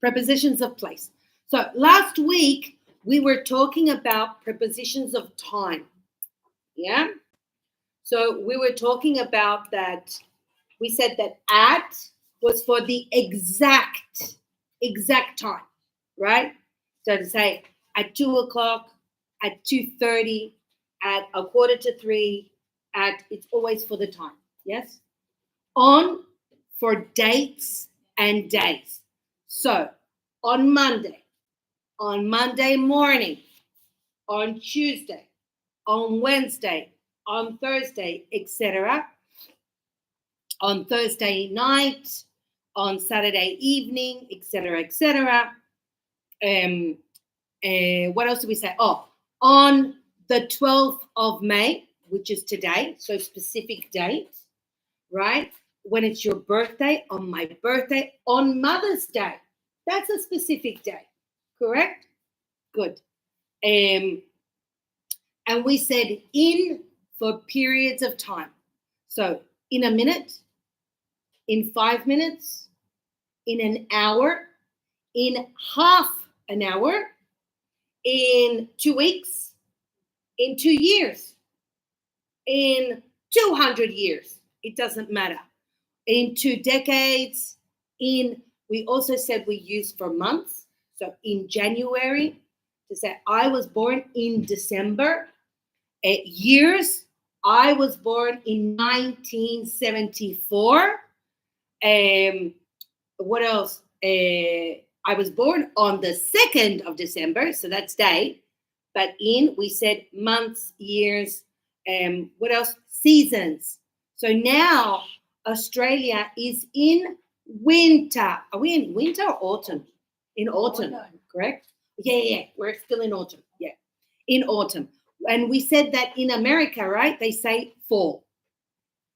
Prepositions of place. So last week we were talking about prepositions of time. Yeah. So we were talking about that. We said that at was for the exact time, right? So to say at 2:00, at 2:30, at 2:45, it's always for the time. Yes. On for dates and days. So on Monday morning, on Tuesday, on Wednesday, on Thursday, etc. On Thursday night, on Saturday evening, etc., etc. What else do we say? Oh, on the 12th of May, which is today, so specific date, right? When it's your birthday, on my birthday, on Mother's Day. That's a specific day, correct? Good. And we said in for periods of time. So in a minute, in 5 minutes, in an hour, in half an hour, in 2 weeks, in 2 years, in 200 years. It doesn't matter. In 2 decades, we also said we use for months. So in January, to say I was born in December. Years, I was born in 1974. What else? I was born on the 2nd of December, so that's day. But we said months, years, what else? Seasons. So now Australia is in winter. Are we in winter or autumn? In autumn, correct? Yeah. We're still in autumn. Yeah, in autumn. And we said that in America, right? They say fall.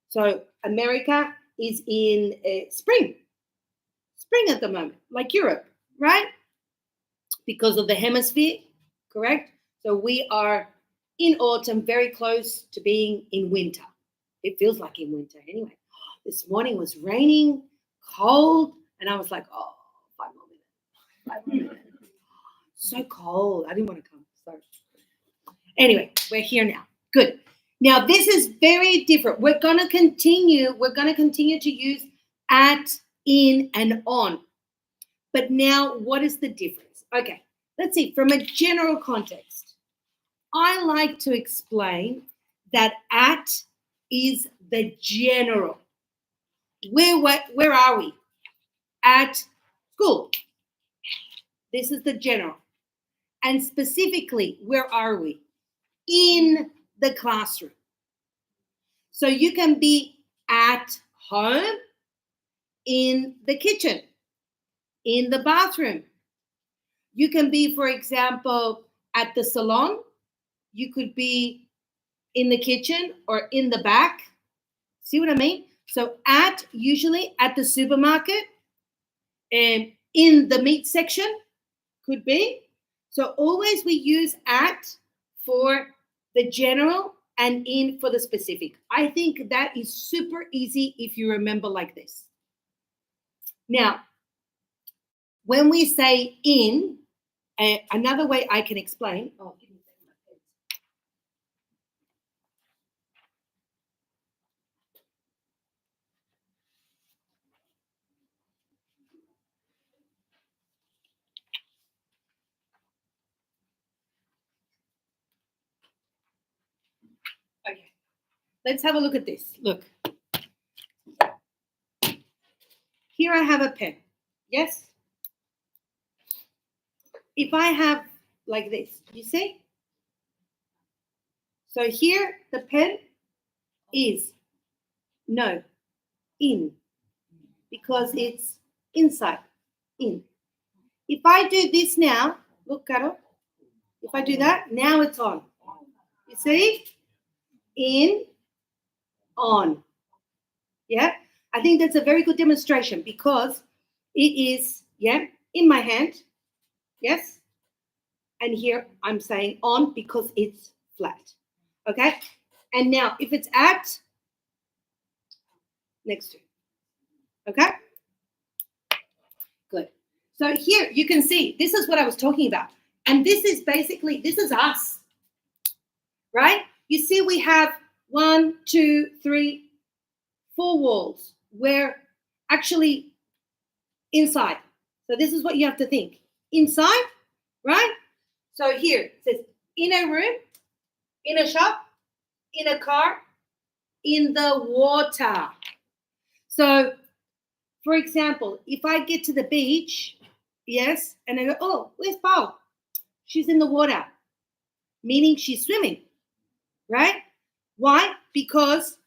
So America is in spring at the moment, like Europe, right? Because of the hemisphere, correct? So we are in autumn, very close to being in winter. It feels like in winter anyway. This morning was raining, cold, and I was like, oh, 5 more minutes. So cold. I didn't want to come. Sorry. Anyway, we're here now. Good. Now this is very different. We're gonna continue to use at, in, and on. But now what is the difference? Okay, let's see. From a general context, I like to explain that at is the general. Where are we? At school. This is the general. And specifically, where are we? In the classroom. So you can be at home, in the kitchen, in the bathroom. You can be, for example, at the salon. You could be in the kitchen or in the back. See what I mean? So at, usually at the supermarket, and in the meat section, could be. So always we use at for the general and in for the specific. I think that is super easy if you remember like this. Now, when we say in, another way I can explain. Oh, give me a second. Okay, let's have a look at this. Look. Here I have a pen. Yes? If I have like this, you see? So here the pen is in, because it's inside, in. If I do this now, look, Carol, if I do that, now it's on. You see? In, on. Yeah? I think that's a very good demonstration because it is, in my hand. Yes? And here I'm saying on because it's flat. Okay? And now if it's at, next to. Okay? Good. So here you can see, this is what I was talking about. And this is basically, this is us, right? You see we have 1, 2, 3, 4 walls. We're actually inside. So this is what you have to think. Inside, right? So here it says in a room, in a shop, in a car, in the water. So, for example, if I get to the beach, yes, and I go, oh, where's Paul? She's in the water, meaning she's swimming, right? Why? Because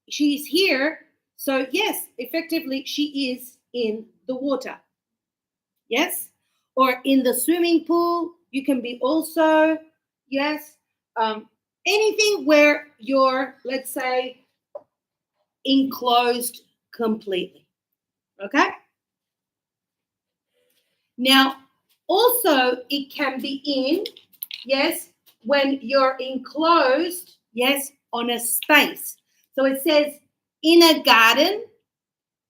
she's here. So, yes, effectively, she is in the water. Yes? Or in the swimming pool, you can be also, yes. Anything where you're, let's say, enclosed completely. Okay? Now, also, it can be in, yes, when you're enclosed, yes, on a space. So it says in a garden,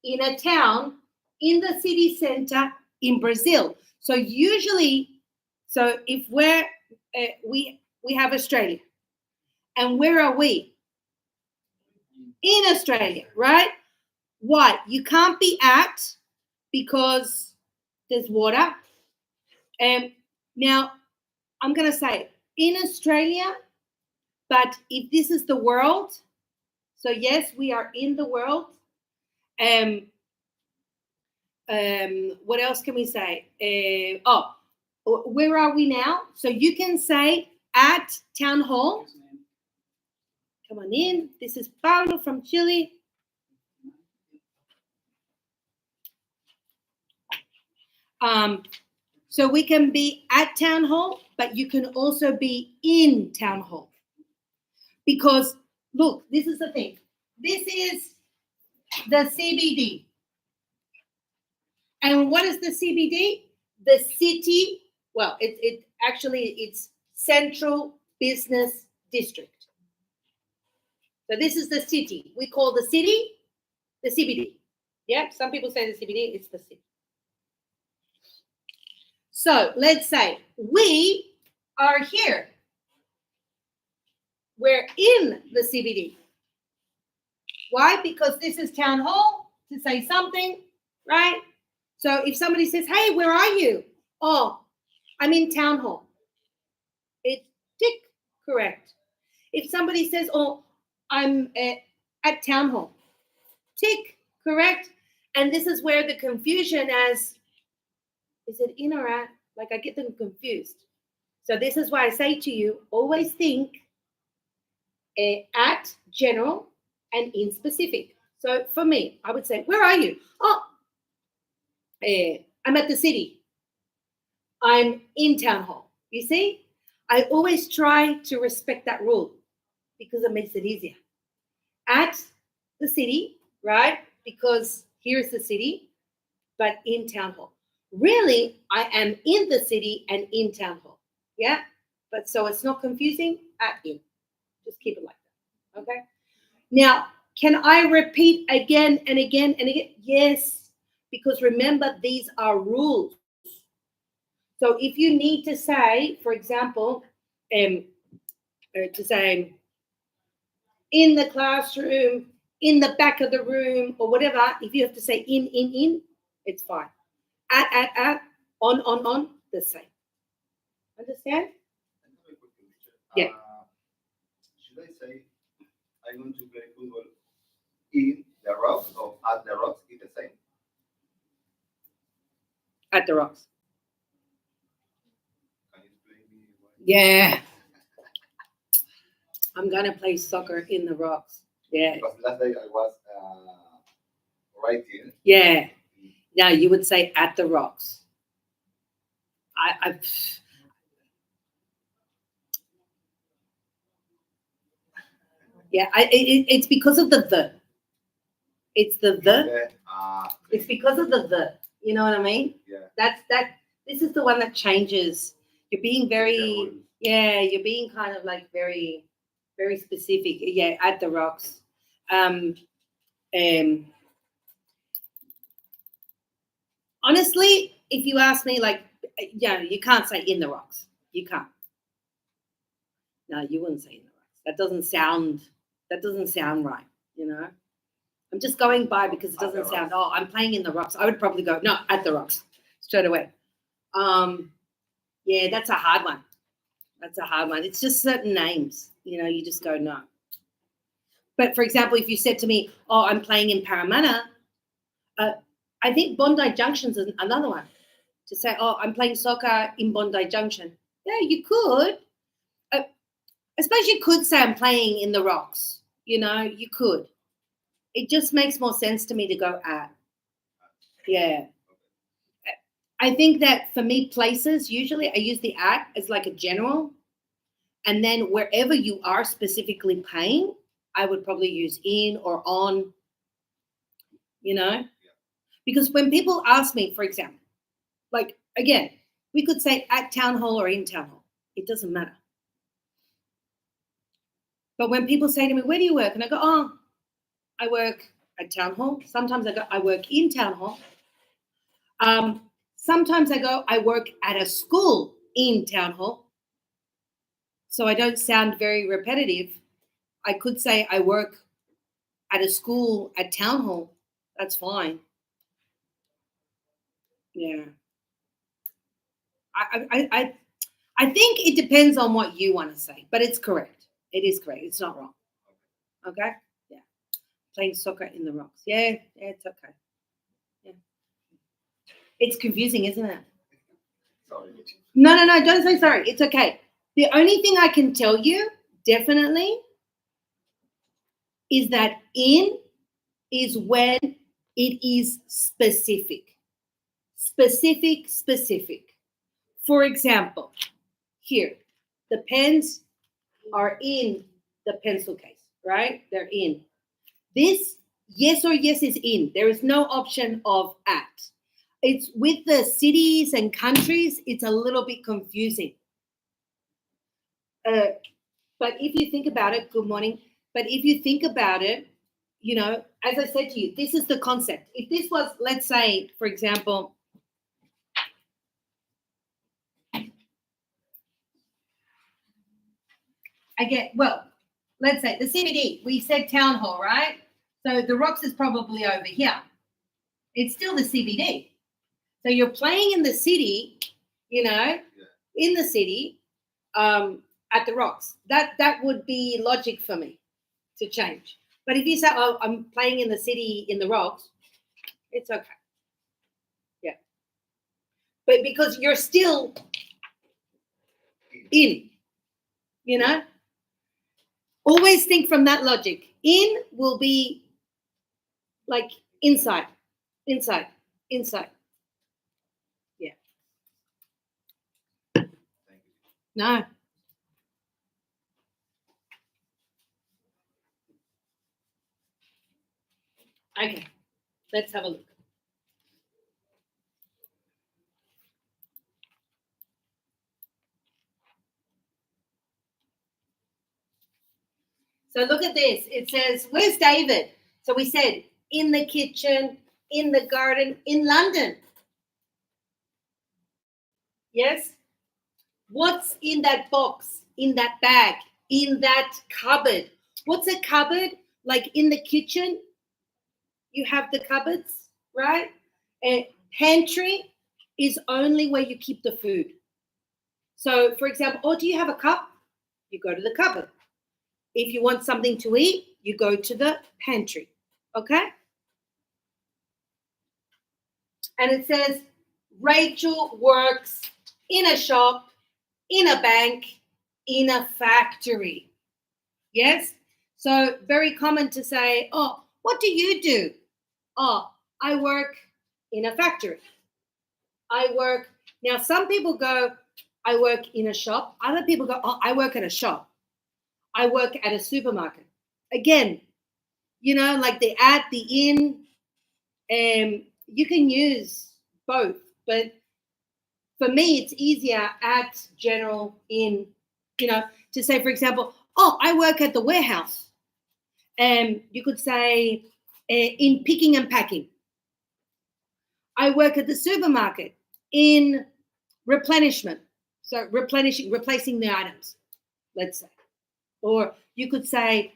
in a town, in the city center, in Brazil. So usually, so if we're, we have Australia, and where are we? In Australia, right? Why? You can't be at because there's water. Now, I'm going to say in Australia, but if this is the world, so yes, we are in the world. What else can we say? Where are we now? So you can say at town hall. Come on in. This is Paulo from Chile. So we can be at town hall, but you can also be in town hall. Because, look, this is the thing. This is the CBD. And what is the CBD? The city, well, it's Central Business District. So this is the city. We call the city the CBD. Yeah, some people say the CBD, it's the city. So let's say we are here. We're in the CBD. Why? Because this is town hall to say something, right? So if somebody says, hey, where are you? Oh, I'm in town hall. It's tick, correct. If somebody says, oh, I'm at town hall, tick, correct. And this is where the confusion is it in or at? Like I get them confused. So this is why I say to you, always think at general and in specific. So for me, I would say, where are you? Oh, I'm at the city. I'm in town hall. You see, I always try to respect that rule because it makes it easier. At the city, right? Because here's the city, but in town hall. Really, I am in the city and in town hall. Yeah, but so it's not confusing. At in, just keep it like that. Okay. Now, can I repeat again and again and again? Yes, because remember, these are rules. So if you need to say, for example, to say in the classroom, in the back of the room, or whatever, if you have to say in, it's fine. At, on, the same. Understand? Yeah. Should I say I'm going to play football in the rocks or at the rocks? It's the same. At the rocks. Can you explain me why? Yeah. I'm gonna play soccer in the rocks. Yeah. Because last day I was writing. Yeah. Now you would say at the rocks. It's because of the. It's the. It's because of the. You know what I mean? Yeah. This is the one that changes. You're being very. Yeah, you're being kind of like very, very specific. Yeah, at the rocks. Honestly, if you ask me, like, you can't say in the rocks. You can't. No, you wouldn't say in the rocks. That doesn't sound. That doesn't sound right. You know. I'm just going by because it doesn't sound. Oh, I'm playing in the rocks. I would probably go no at the rocks straight away. Yeah, that's a hard one. That's a hard one. It's just certain names. You know, you just go no. But for example, if you said to me, "Oh, I'm playing in Parramatta," I think Bondi Junction's another one. To say, "Oh, I'm playing soccer in Bondi Junction." Yeah, you could. I suppose you could say I'm playing in the rocks. You know, you could. It just makes more sense to me to go at. Yeah. I think that for me, places, usually I use the at as like a general. And then wherever you are specifically playing, I would probably use in or on, you know? Because when people ask me, for example, like, again, we could say at town hall or in town hall. It doesn't matter. But when people say to me, where do you work? And I go, oh, I work at town hall. Sometimes I go, I work in town hall. Sometimes I go, I work at a school in town hall. So I don't sound very repetitive. I could say I work at a school at town hall. That's fine. Yeah. I think it depends on what you want to say, but it's correct. It is correct. It's not wrong. Okay? Yeah. Playing soccer in the rocks. Yeah, it's okay. Yeah. It's confusing, isn't it? Sorry. No, don't say sorry. It's okay. The only thing I can tell you, definitely, is that in is when it is specific. Specific. For example, here, the pens are in the pencil case, right? They're in. This yes or yes is in. There is no option of at. It's with the cities and countries, it's a little bit confusing. But if you think about it, good morning. But if you think about it, you know, as I said to you, this is the concept. If this was, let's say, for example, let's say the CBD, we said town hall, right? So the rocks is probably over here. It's still the CBD. So you're playing in the city, you know, in the city, at the rocks. That would be logic for me to change. But if you say, oh, I'm playing in the city in the rocks, it's okay. Yeah. But because you're still in, you know, always think from that logic. In will be like inside. Yeah. No. Okay. Let's have a look. So look at this. It says, where's David? So we said in the kitchen, in the garden, in London. Yes? What's in that box, in that bag, in that cupboard? What's a cupboard? Like in the kitchen, you have the cupboards, right? A pantry is only where you keep the food. So, for example, oh, do you have a cup? You go to the cupboard. If you want something to eat, you go to the pantry. Okay? And it says, Rachel works in a shop, in a bank, in a factory. Yes? So, very common to say, oh, what do you do? Oh, I work in a factory. Now, some people go, I work in a shop. Other people go, oh, I work at a shop. I work at a supermarket. Again, you know, like the at, the in, you can use both. But for me, it's easier at, general, in, you know, to say, for example, oh, I work at the warehouse. You could say in picking and packing. I work at the supermarket in replenishment. So replacing the items, let's say. Or you could say,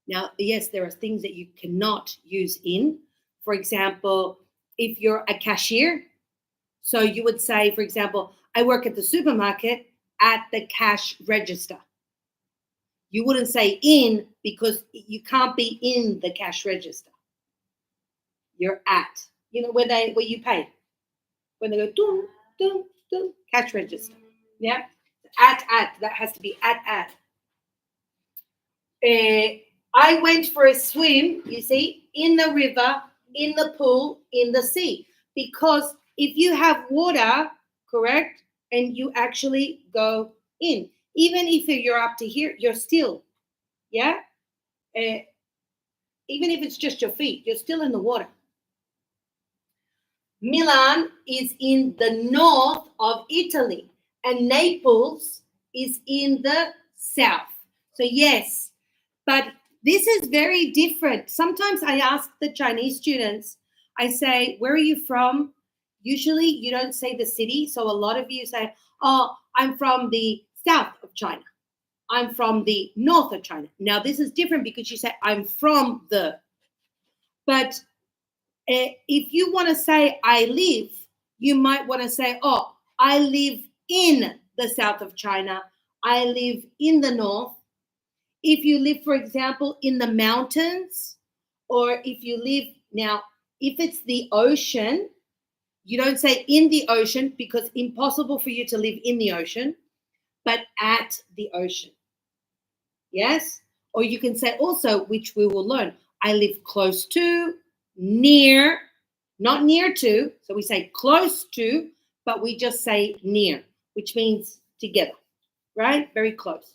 now, yes, there are things that you cannot use in. For example, if you're a cashier, so you would say, for example, I work at the supermarket at the cash register. You wouldn't say in because you can't be in the cash register. You're at, where you pay. When they go dum, dum, dum, cash register. Yeah? At, that has to be at. I went for a swim, you see, in the river, in the pool, in the sea. Because if you have water, correct, and you actually go in, even if you're up to here, you're still, yeah? Even if it's just your feet, you're still in the water. Milan is in the north of Italy, and Naples is in the south. So, yes, but this is very different. Sometimes I ask the Chinese students, I say, where are you from? Usually you don't say the city. So a lot of you say, oh, I'm from the south of China. I'm from the north of China. Now, this is different because you say, I'm from the. But if you want to say, I live, you might want to say, oh, I live in the south of China. I live in the north. If you live, for example, in the mountains, or if you live now, if it's the ocean, you don't say in the ocean because impossible for you to live in the ocean, but at the ocean. Yes? Or you can say also, which we will learn, I live close to, near, not near to. So we say close to, but we just say near, which means together, right? Very close.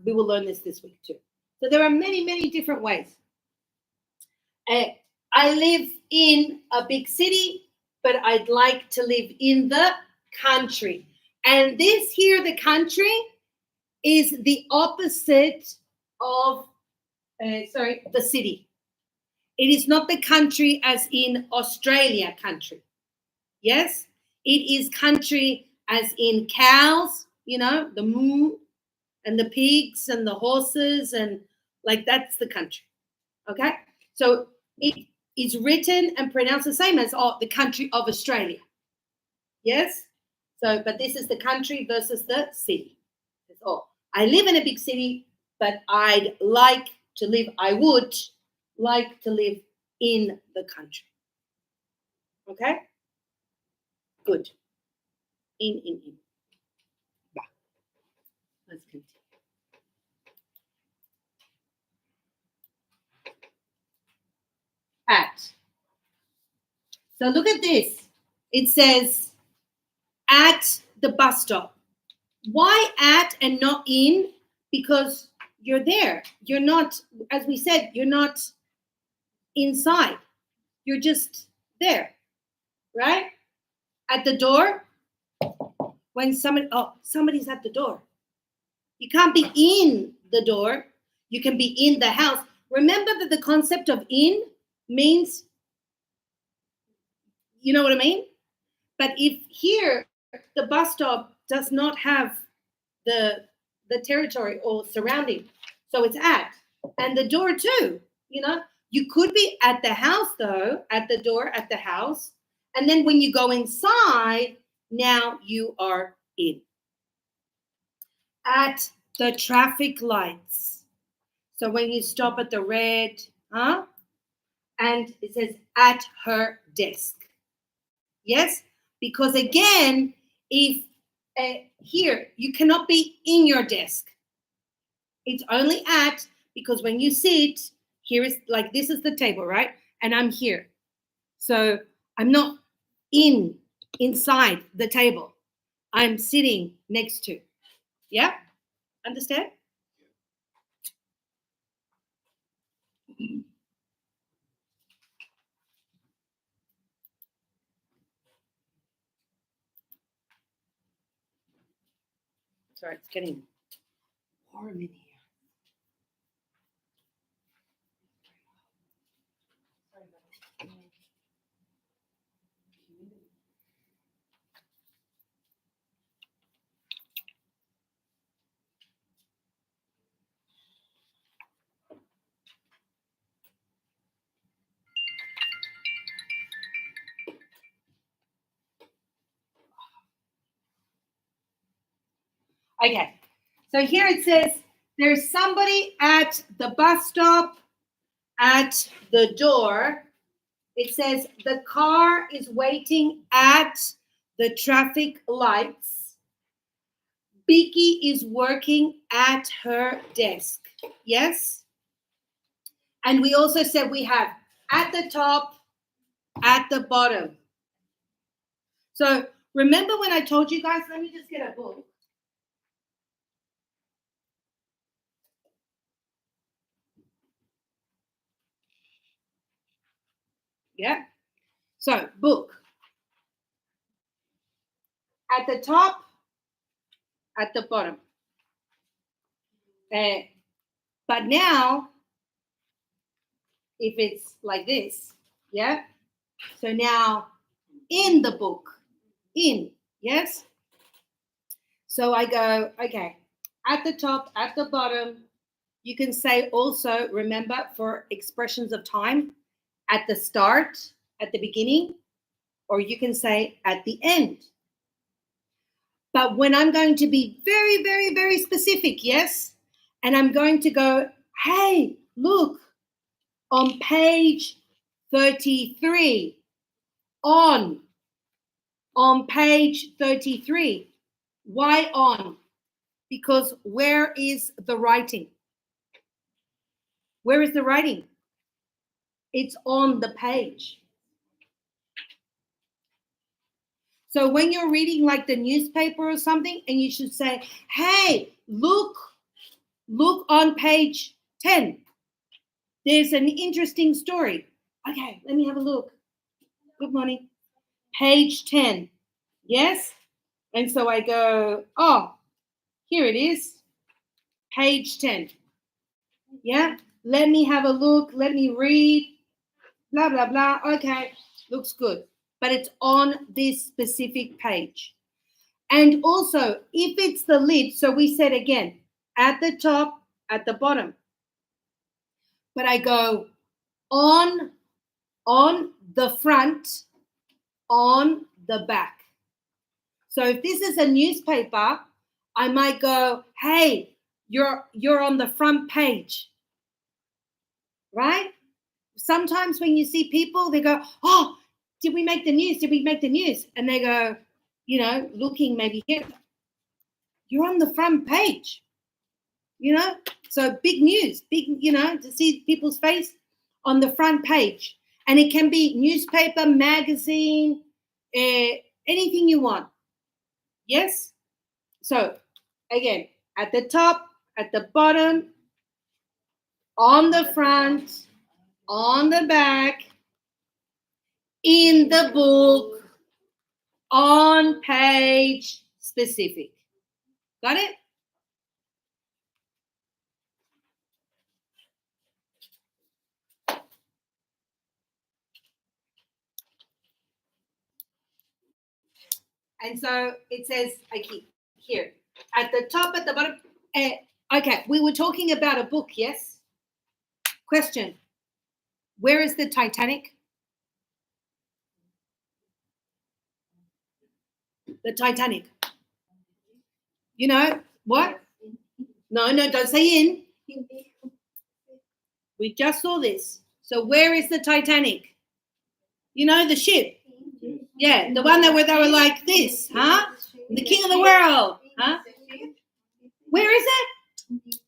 We will learn this week too. So there are many, many different ways. I live in a big city, but I'd like to live in the country. And this here, the country, is the opposite of, the city. It is not the country as in Australia country. Yes? It is country as in cows, the moo, and the pigs and the horses, and like that's the country. Okay? So it is written and pronounced the same as the country of Australia. Yes? So, but this is the country versus the city. That's all. I live in a big city, but I would like to live in the country. Okay? Good. In. Let's continue. At. So look at this. It says at the bus stop. Why at and not in? Because you're there. You're not, as we said, you're not inside. You're just there, right? At the door, when somebody's at the door. You can't be in the door. You can be in the house. Remember that the concept of in means, you know what I mean? But if here the bus stop does not have the territory or surrounding, so it's at, and the door too, you could be at the house though, at the door at the house, and then when you go inside, now you are in. At the traffic lights. So when you stop at the red, and it says at her desk. Yes? Because again, if here, you cannot be in your desk. It's only at, because when you sit, here is like, this is the table, right? And I'm here. So I'm not inside the table. I'm sitting next to. Yeah? Understand? Sorry, it's getting warm in here. Okay. So here it says there's somebody at the bus stop at the door. It says the car is waiting at the traffic lights. Becky is working at her desk. Yes? And we also said we have at the top, at the bottom. So remember when I told you guys, let me just get a book. Yeah. So book. At the top, at the bottom. But now, if it's like this, yeah? So now in the book, in, yes? So I go, okay, at the top, at the bottom. You can say also, remember, for expressions of time, at the start, at the beginning, or you can say at the end. But when I'm going to be very, very, very specific, yes, and I'm going to go, hey, look, on page 33, on page 33. Why on? Because where is the writing? Where is the writing? It's on the page. So when you're reading like the newspaper or something, and you should say, hey, look on page 10. There's an interesting story. Okay, let me have a look. Good morning. Page 10. Yes? And so I go, oh, here it is. Page 10. Yeah? Let me have a look. Let me read. Blah, blah, blah. Okay, looks good. But it's on this specific page. And also, if it's the lid, so we said again, at the top, at the bottom. But I go on the front, on the back. So if this is a newspaper, I might go, hey, you're on the front page. Right? Sometimes when you see people, they go, oh, did we make the news? Did we make the news? And they go, looking maybe here. You're on the front page. So big news, to see people's face on the front page. And it can be newspaper, magazine, anything you want. Yes? So again, at the top, at the bottom, on the front, on the back, in the book, on page, specific. Got it? And so it says, I keep here at the top, at the bottom. Okay, we were talking about a book, yes? Question. Where is the Titanic? The Titanic. You know what? No, don't say in. We just saw this. So where is the Titanic? The ship. Yeah, the one that where they were like this, huh? The king of the world, huh? Where is it?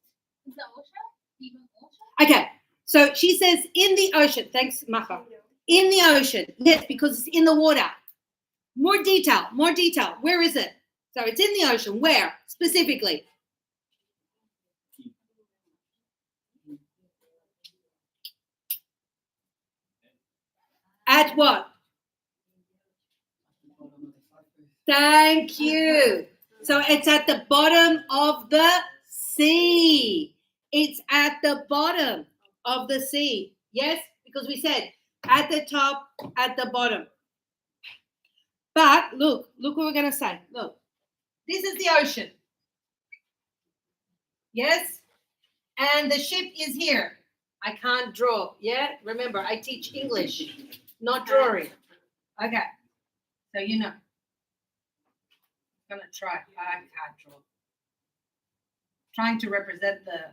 Okay, so she says in the ocean. Thanks, Macha. In the ocean. Yes, because it's in the water. More detail. Where is it? So it's in the ocean. Where specifically? At what? Thank you. So it's at the bottom of the sea. It's at the bottom of the sea. Yes, because we said at the top, at the bottom. But look what we're going to say. Look, this is the ocean. Yes, and the ship is here. I can't draw. Yeah, remember, I teach English, not drawing. Okay, so I'm going to try. I can't draw. trying to represent the.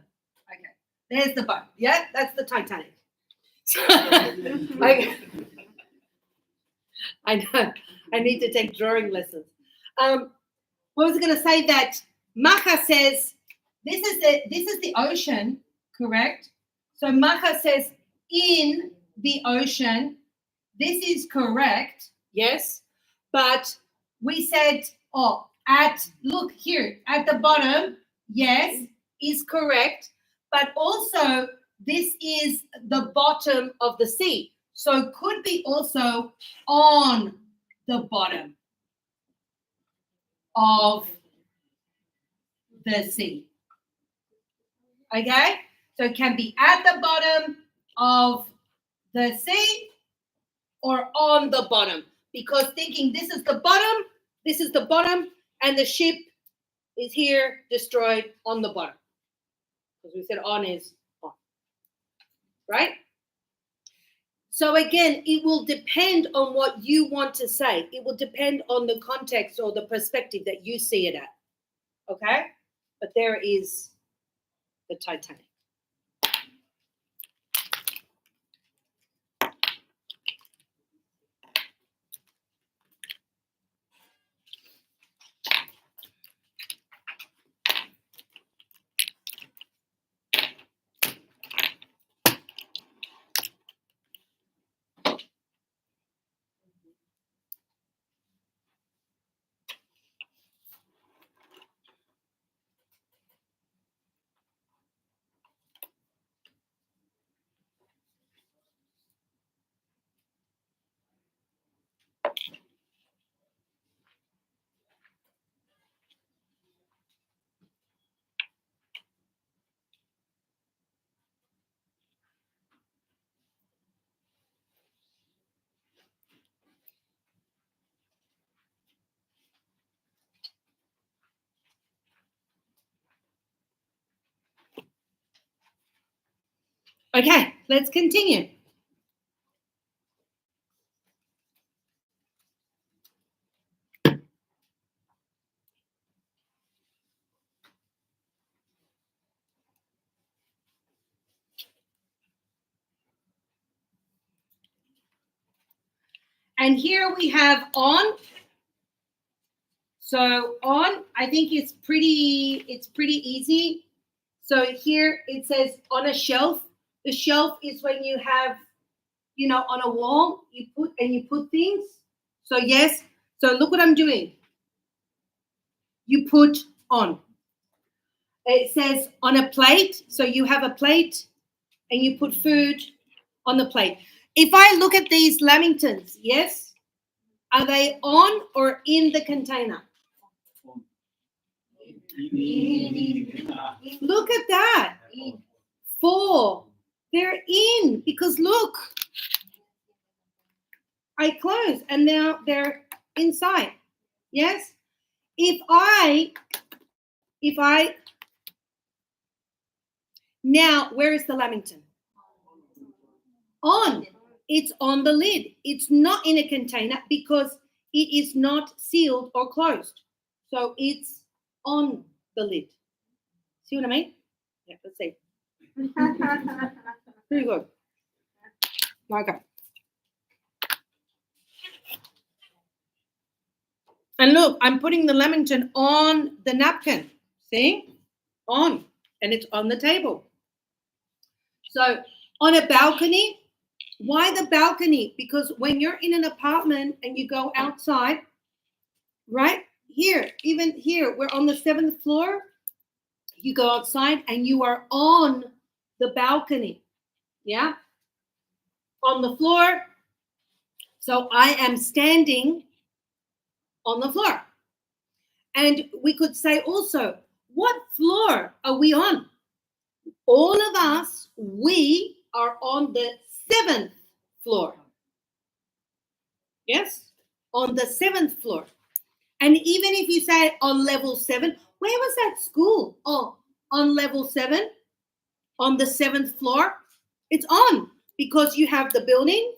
Okay, there's the boat. Yeah, that's the Titanic. Okay. I know. I need to take drawing lessons. What was I going to say? That Macha says this is the ocean, correct? So Macha says in the ocean. This is correct, yes. But we said, look here at the bottom, yes, is correct. But also this is the bottom of the sea. So could be also on the bottom of the sea. Okay? So it can be at the bottom of the sea or on the bottom. Because thinking this is the bottom, and the ship is here destroyed on the bottom. Because we said on is on. Right? So again, it will depend on what you want to say. It will depend on the context or the perspective that you see it at. Okay? But there is the Titanic. Okay, let's continue. And here we have on. So on, I think it's pretty easy. So here it says on a shelf. The shelf is when you have, on a wall, you put things. So yes. So look what I'm doing. You put on. It says on a plate. So you have a plate and you put food on the plate. If I look at these lamingtons, yes, are they on or in the container? Look at that. 4. They're in because look, I close and now they're inside. Yes. If I now, where is the lamington? On. It's on the lid. It's not in a container because it is not sealed or closed. So it's on the lid. See what I mean? Yeah, let's see. Pretty good. Okay. And look, I'm putting the lamington on the napkin. See? On. And it's on the table. So on a balcony. Why the balcony? Because when you're in an apartment and you go outside, right? Here, even here, we're on the 7th floor. You go outside and you are on the balcony. Yeah? On the floor. So I am standing on the floor. And we could say also, what floor are we on? All of us, we are on the 7th floor. Yes? On the 7th floor. And even if you say on level 7, where was that school? Oh, on level 7, on the 7th floor. It's on because you have the building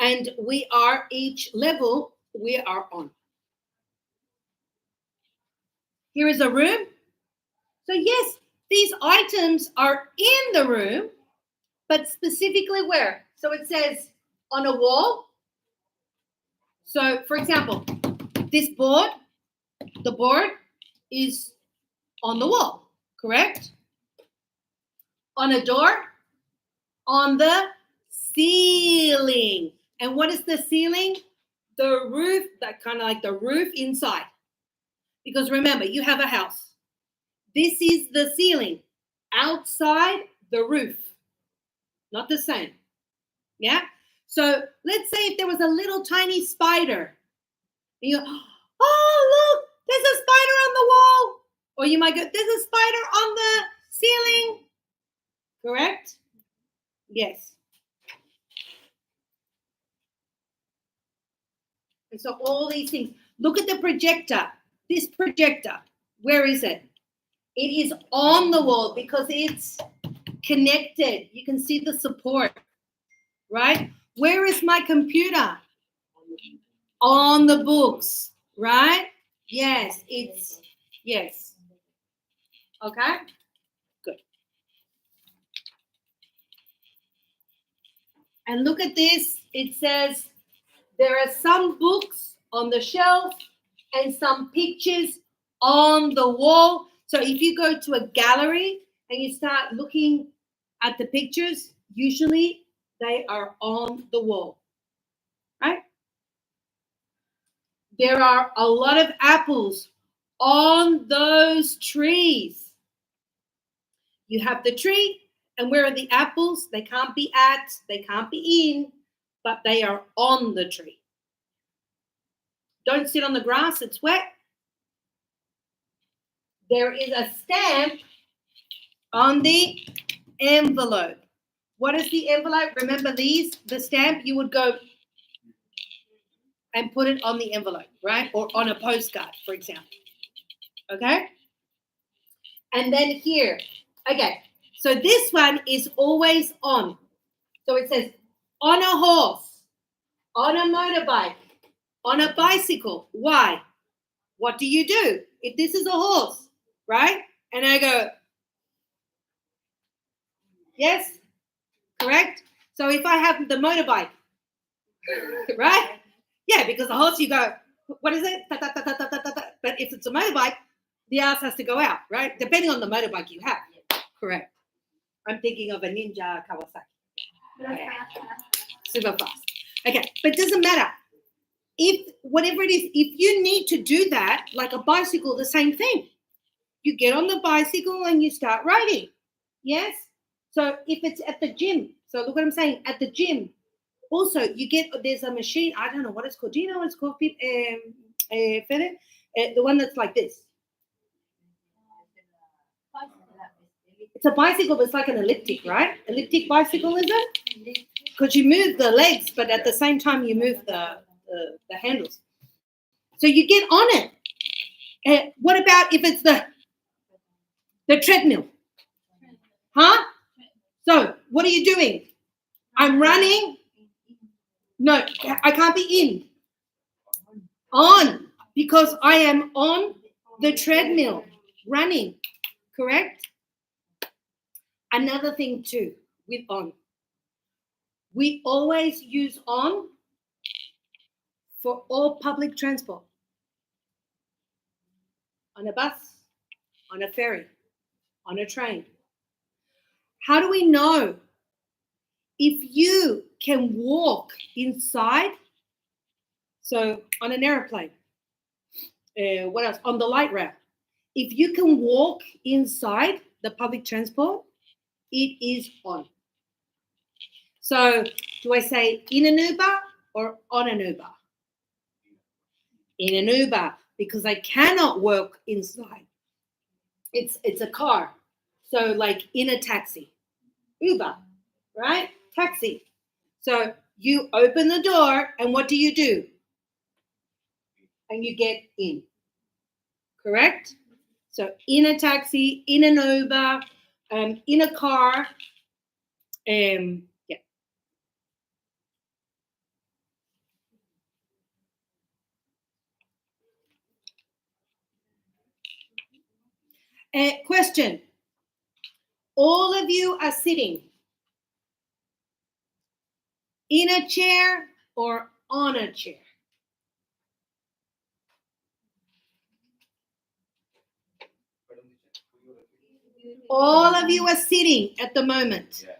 and we are each level, we are on. Here is a room. So yes, these items are in the room, but specifically where? So it says on a wall. So for example, this board, the board is on the wall, correct? On a door, on the ceiling. And what is the ceiling? The roof, that kind of like the roof inside. Because remember, you have a house. This is the ceiling. Outside, the roof. Not the same. Yeah? So let's say if there was a little tiny spider. And you go, oh, look, there's a spider on the wall. Or you might go, there's a spider on the ceiling. Correct? Yes. And so all these things. Look at the projector. This projector, where is it? It is on the wall because it's connected. You can see the support, right? Where is my computer? On the books, right? Yes, it's, yes. Okay, good. And look at this. It says there are some books on the shelf and some pictures on the wall. So if you go to a gallery and you start looking at the pictures, usually they are on the wall, right? There are a lot of apples on those trees. You have the tree, and where are the apples? They can't be at, they can't be in, but they are on the tree. Don't sit on the grass, it's wet. There is a stamp on the envelope. What is the envelope? Remember these? The stamp, you would go and put it on the envelope, right? Or on a postcard, for example. Okay? And then here, okay. So this one is always on. So it says on a horse, on a motorbike, on a bicycle. Why? What do you do? If this is a horse, right? And I go, yes, correct? So if I have the motorbike, right? Yeah, because the horse, you go, what is it? Ta, ta, ta, ta, ta, ta, ta, ta. But if it's a motorbike, the ass has to go out, right? Depending on the motorbike you have. Correct. I'm thinking of a Ninja Kawasaki. Super fast. Okay, but it doesn't matter. If whatever it is, if you need to do that, like a bicycle, the same thing. You get on the bicycle and you start riding. Yes? So if it's at the gym, so look what I'm saying, at the gym, also you get, there's a machine, I don't know what it's called. Do you know what it's called, Fede? The one that's like this. It's a bicycle, but it's like an elliptic, right? Elliptic bicycle, is it? Because you move the legs, but at the same time you move the handles. So you get on it. What about if it's the treadmill? Huh? So what are you doing? I'm running. No, I can't be in. On, because I am on the treadmill running. Correct? Another thing too with on. We always use on for all public transport. On a bus, on a ferry, on a train. How do we know if you can walk inside? So on an airplane, what else? On the light rail. If you can walk inside the public transport, it is on. So do I say in an Uber or on an Uber? In an Uber, because I cannot walk inside. It's a car. So like in a taxi. Uber, right? Taxi. So you open the door and what do? And you get in. Correct? So in a taxi, in an Uber, in a car. Yeah. Question. All of you are sitting in a chair or on a chair? All of you are sitting at the moment. Yeah.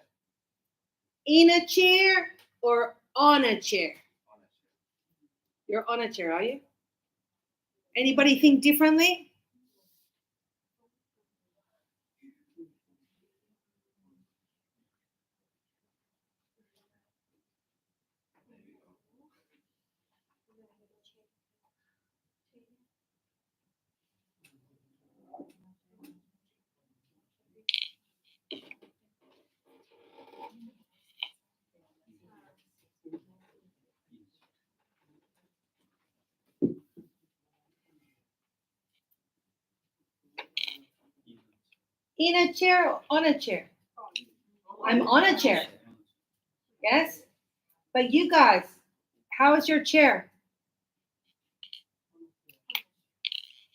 In a chair or on a chair? You're on a chair, are you? Anybody think differently? In a chair or on a chair? I'm on a chair. Yes? But you guys, how is your chair?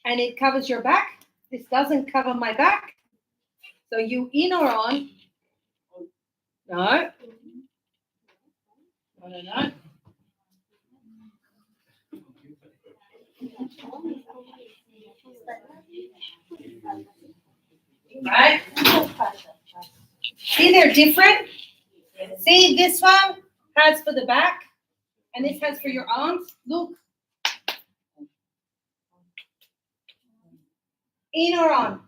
And it covers your back? This doesn't cover my back. So you in or on? No. No. Right? See, they're different. See, this one has for the back, and this has for your arms. Look. In or on?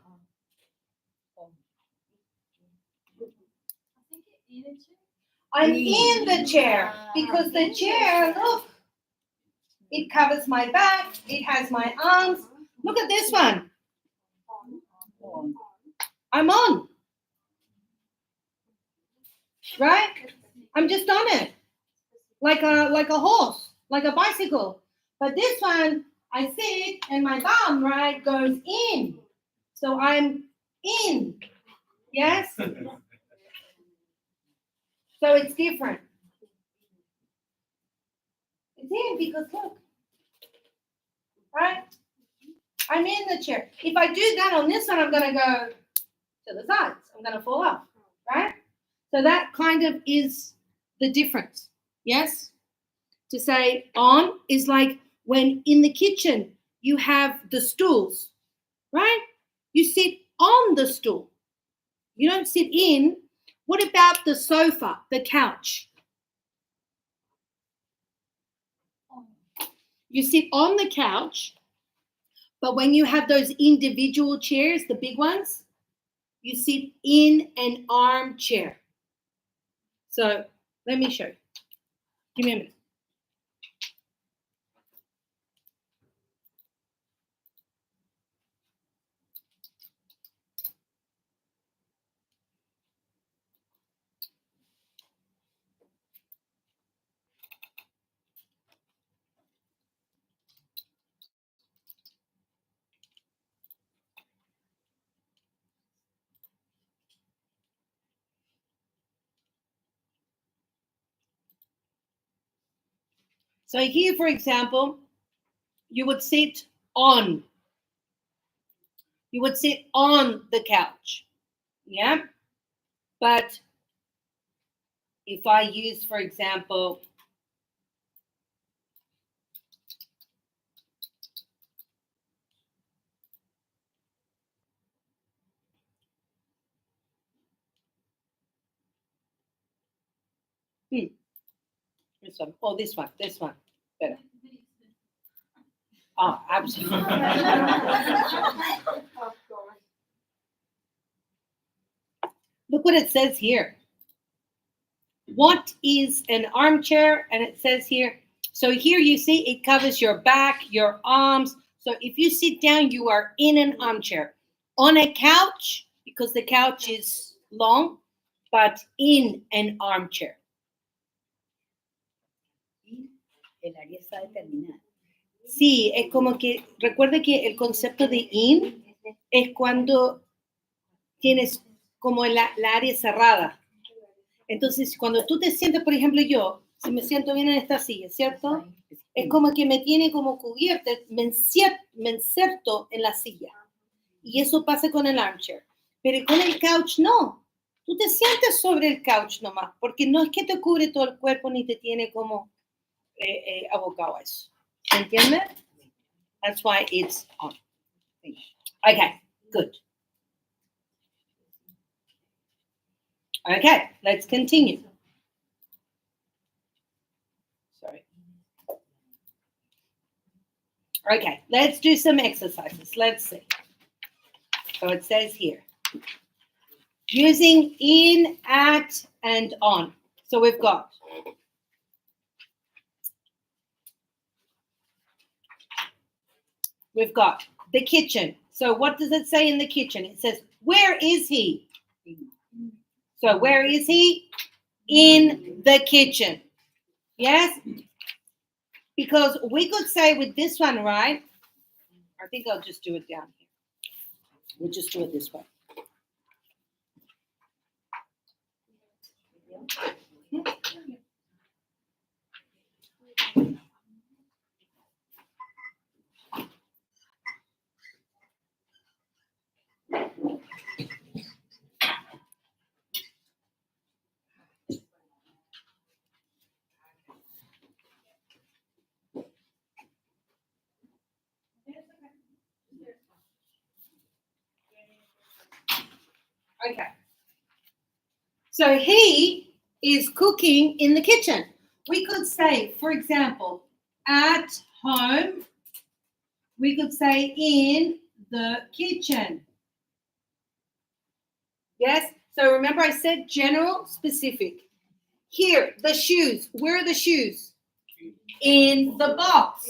I'm in the chair because the chair, look, it covers my back, it has my arms. Look at this one. I'm on. Right? I'm just on it. Like a horse, like a bicycle. But this one, I sit and my bum, right, goes in. So I'm in. Yes? So it's different. It's in because look. Right? I'm in the chair. If I do that on this one, I'm going to go to the sides. I'm going to fall off. Right? So that kind of is the difference. Yes? To say on is like when in the kitchen you have the stools, right? You sit on the stool. You don't sit in. What about the sofa, the couch? You sit on the couch, but when you have those individual chairs, the big ones, you sit in an armchair. So let me show you. Give me a minute. So here, for example, you would sit on. You would sit on the couch. Yeah? But if I use, for example, this one. Oh, this one. Better. Oh, absolutely. Look what it says here. What is an armchair? And it says here, so here you see it covers your back, your arms. So if you sit down, you are in an armchair. On a couch, because the couch is long, but in an armchair. El área está determinada. Sí, es como que, recuerde que el concepto de in es cuando tienes como la área cerrada. Entonces, cuando tú te sientes, por ejemplo, yo, si me siento bien en esta silla, ¿cierto? Es como que me tiene como cubierta, me inserto en la silla. Y eso pasa con el armchair. Pero con el couch no. Tú te sientes sobre el couch nomás, porque no es que te cubre todo el cuerpo ni te tiene como abocado a eso. ¿Se entiende? That's why it's on. Okay, good. Okay, let's continue. Sorry. Okay, let's do some exercises. Let's see. So it says here, using in, at, and on. So we've got the kitchen. So what does it say in the kitchen? It says, where is he? So where is he? In the kitchen. Yes? Because we could say with this one, right? I think I'll just do it down here. We'll just do it this way. Okay. So he is cooking in the kitchen. We could say, for example, at home. We could say in the kitchen. Yes? So remember I said general, specific. Here, the shoes. Where are the shoes? In the box.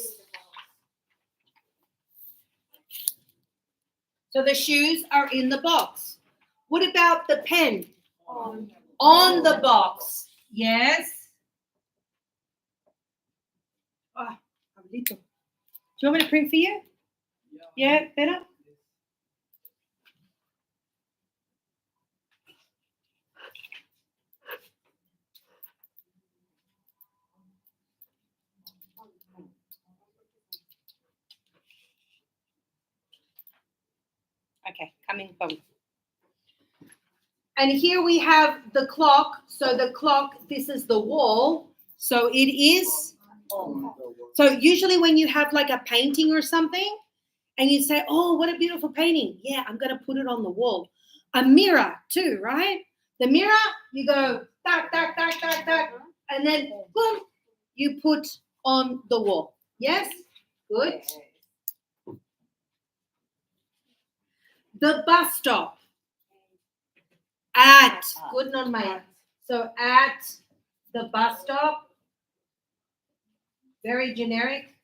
So the shoes are in the box. What about the pen? On the box. Yes? Oh, Pablito. Do you want me to print for you? Yeah, better? Okay, coming from. And here we have the clock. So the clock, this is the wall. So it is. So usually when you have like a painting or something and you say, oh, what a beautiful painting. Yeah, I'm going to put it on the wall. A mirror too, right? The mirror, you go, tack, tack, tack, tack, tack. And then, boom, you put on the wall. Yes? Good. The bus stop. At. Good on my. So at the bus stop. Very generic.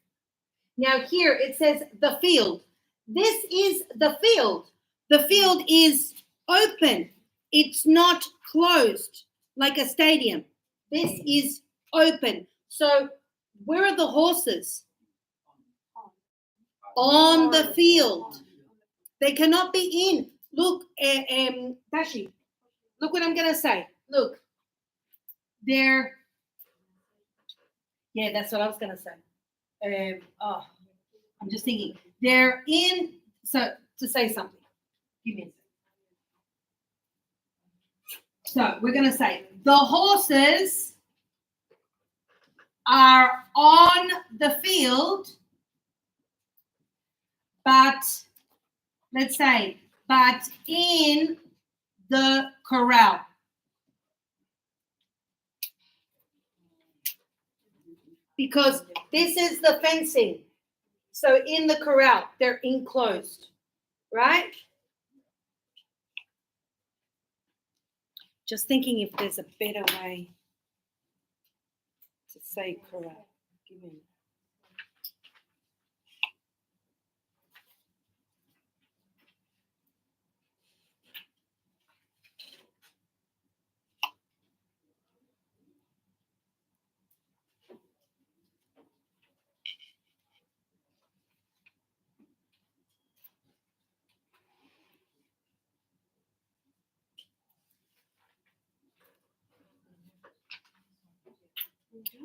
Now here it says the field. This is the field. The field is open. It's not closed like a stadium. This is open. So where are the horses? On the field. They cannot be in. Look, Dashi, look what I'm going to say. Look. They're, yeah, that's what I was going to say. I'm just thinking. They're in, so to say something. Give me a second. So we're going to say the horses are on the field, but let's say, but in the corral. Because this is the fencing. So in the corral, they're enclosed, right? Just thinking if there's a better way to say corral. Give me a minute.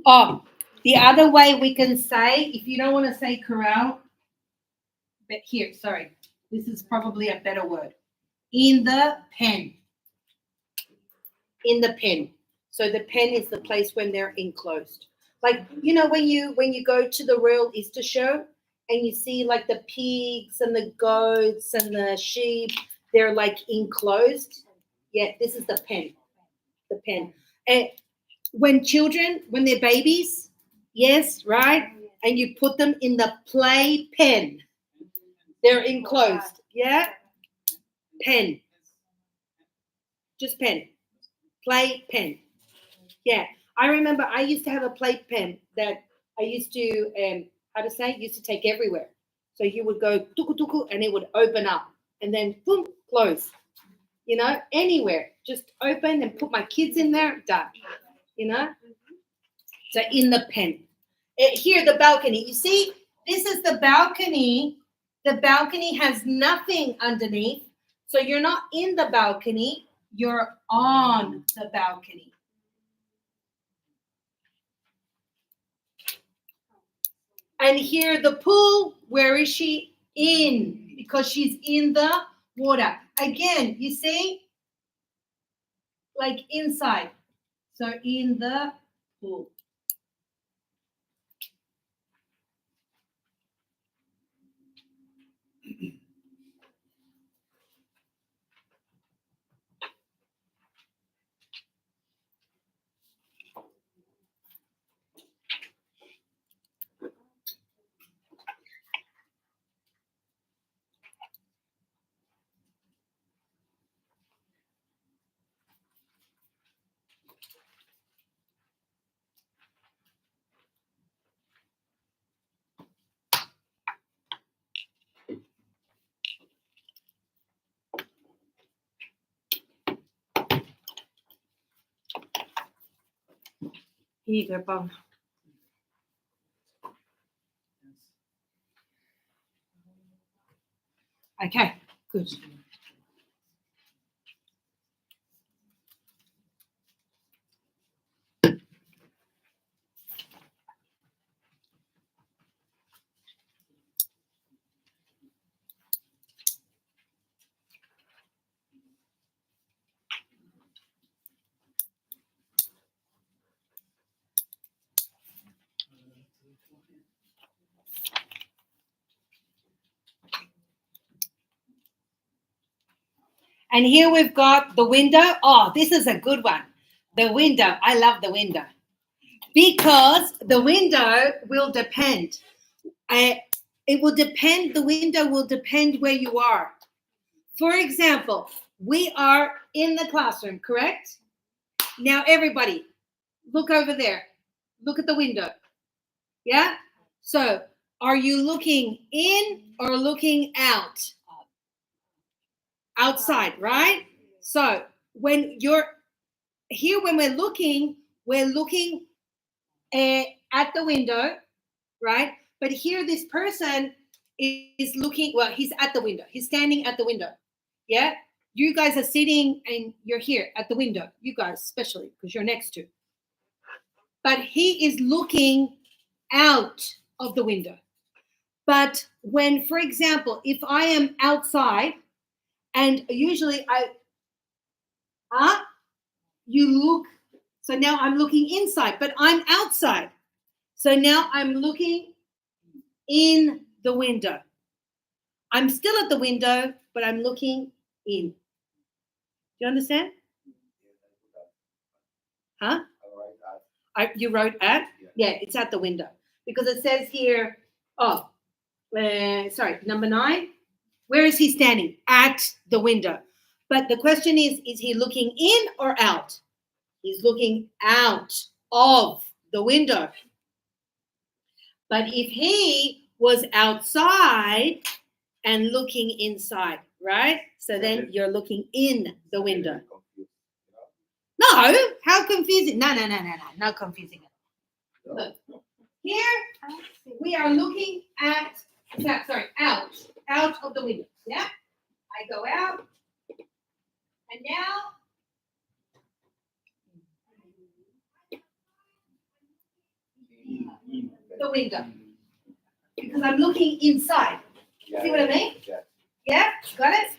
Oh, the other way we can say, if you don't want to say corral, but here, sorry. This is probably a better word. In the pen. In the pen. So the pen is the place when they're enclosed. Like, you know, when you go to the Royal Easter Show and you see like the pigs and the goats and the sheep, they're like enclosed. Yeah, this is the pen. The pen. And when they're babies, yes, right? And you put them in the play pen. They're enclosed. Yeah? Pen. Just pen. Play pen. Yeah. I remember I used to have a play pen that I used to, used to take everywhere. So you would go tuku tuku and it would open up and then boom, close. You know, anywhere. Just open and put my kids in there, done. You know? So in the pen. Here, the balcony. You see, this is the balcony. The balcony has nothing underneath. So you're not in the balcony. You're on the balcony. And here, the pool. Where is she? In. Because she's in the water. Again, you see? Like inside. So in the pool. Here you go, Bob. Okay, good. And here we've got the window. Oh, this is a good one. The window. I love the window. Because the window will depend. It will depend. The window will depend where you are. For example, we are in the classroom, correct? Now, everybody, look over there. Look at the window. Yeah? So, are you looking in or looking out? Outside, right? So, when you're here, when we're looking at the window, right? But here, this person is looking, well, he's at the window. He's standing at the window. Yeah? You guys are sitting and you're here at the window. You guys, especially, because you're next to. But he is looking out of the window. But when, for example, if I am outside, and usually you look, so now I'm looking inside, but I'm outside. So now I'm looking in the window. I'm still at the window, but I'm looking in. Do you understand? Huh? You wrote at? Yeah, it's at the window. Because it says here, number 9. Where is he standing? At the window. But the question is he looking in or out? He's looking out of the window. But if he was outside and looking inside, right? So then you're looking in the window. No, how confusing. No, not confusing. Look, here we are looking out of the window. Yeah? I go out, and now the window. Because I'm looking inside. See what I mean? Yeah, got it?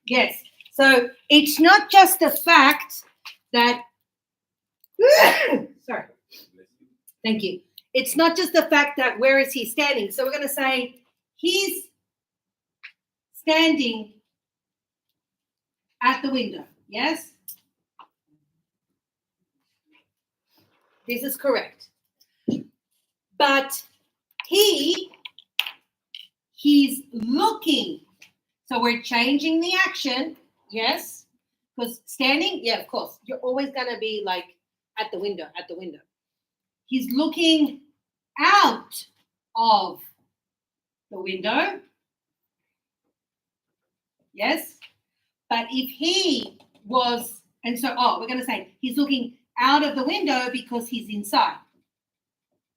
Yes. So it's not just the fact that, sorry, thank you. It's not just the fact that where is he standing. So we're going to say he's standing at the window. Yes? This is correct. But he's looking. So we're changing the action. Yes? Because standing, yeah, of course, you're always going to be like at the window. He's looking out of the window. Yes? But if he was, and so, we're going to say he's looking out of the window because he's inside.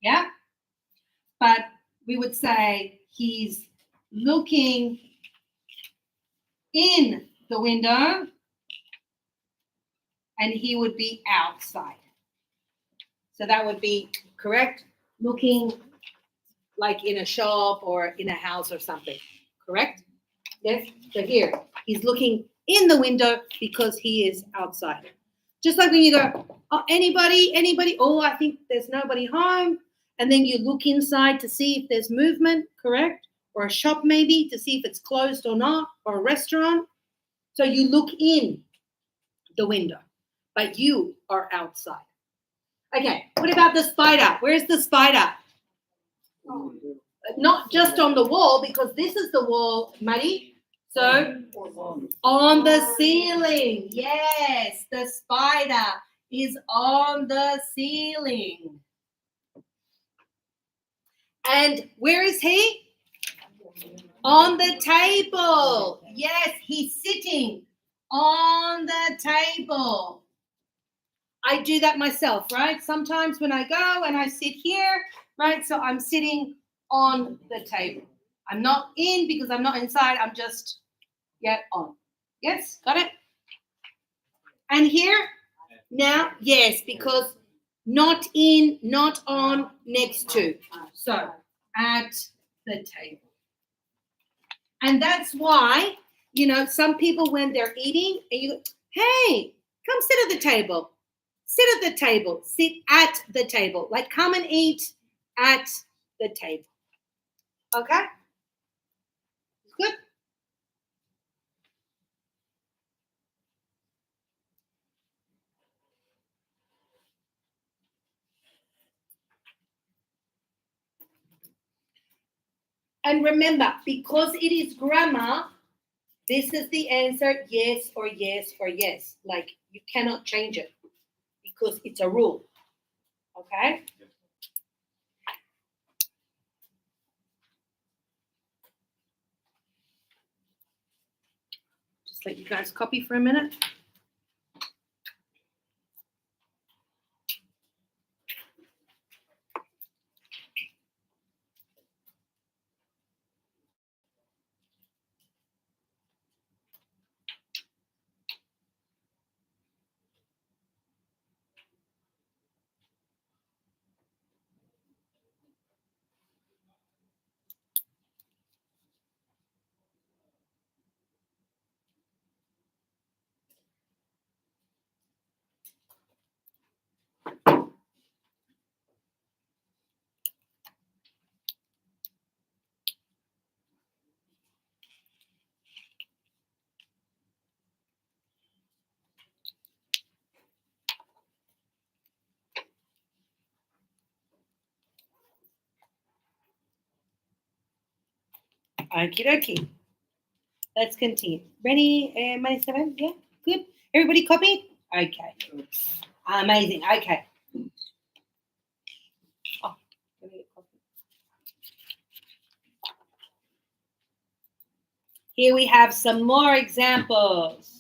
Yeah? But we would say he's looking in the window and he would be outside. So that would be correct. Looking like in a shop or in a house or something. Correct? Yes? So here, he's looking in the window because he is outside. Just like when you go, oh, anybody? Oh, I think there's nobody home. And then you look inside to see if there's movement, correct? Or a shop maybe to see if it's closed or not, or a restaurant. So you look in the window, but you are outside. Okay, what about the spider? Where's the spider? Not just on the wall, because this is the wall, Maddie. So on the ceiling. Yes, the spider is on the ceiling. And where is he? On the table. Yes, he's sitting on the table. I do that myself, right? Sometimes when I go and I sit here, right? So I'm sitting on the table. I'm not in because I'm not inside. I'm just on. Yes, got it? And here, now, yes, because not in, not on, next to. So at the table. And that's why, some people when they're eating and you go, hey, come sit at the table. Sit at the table. Sit at the table. Like come and eat at the table. Okay? Good? And remember, because it is grammar, this is the answer, yes or yes or yes. Like you cannot change it because it's a rule. Okay? Just let you guys copy for a minute. Okie dokie. Let's continue. Ready, Marie-Seven? Yeah, good. Everybody copy? Okay. Amazing. Okay. Oh, let me get copy. Here we have some more examples.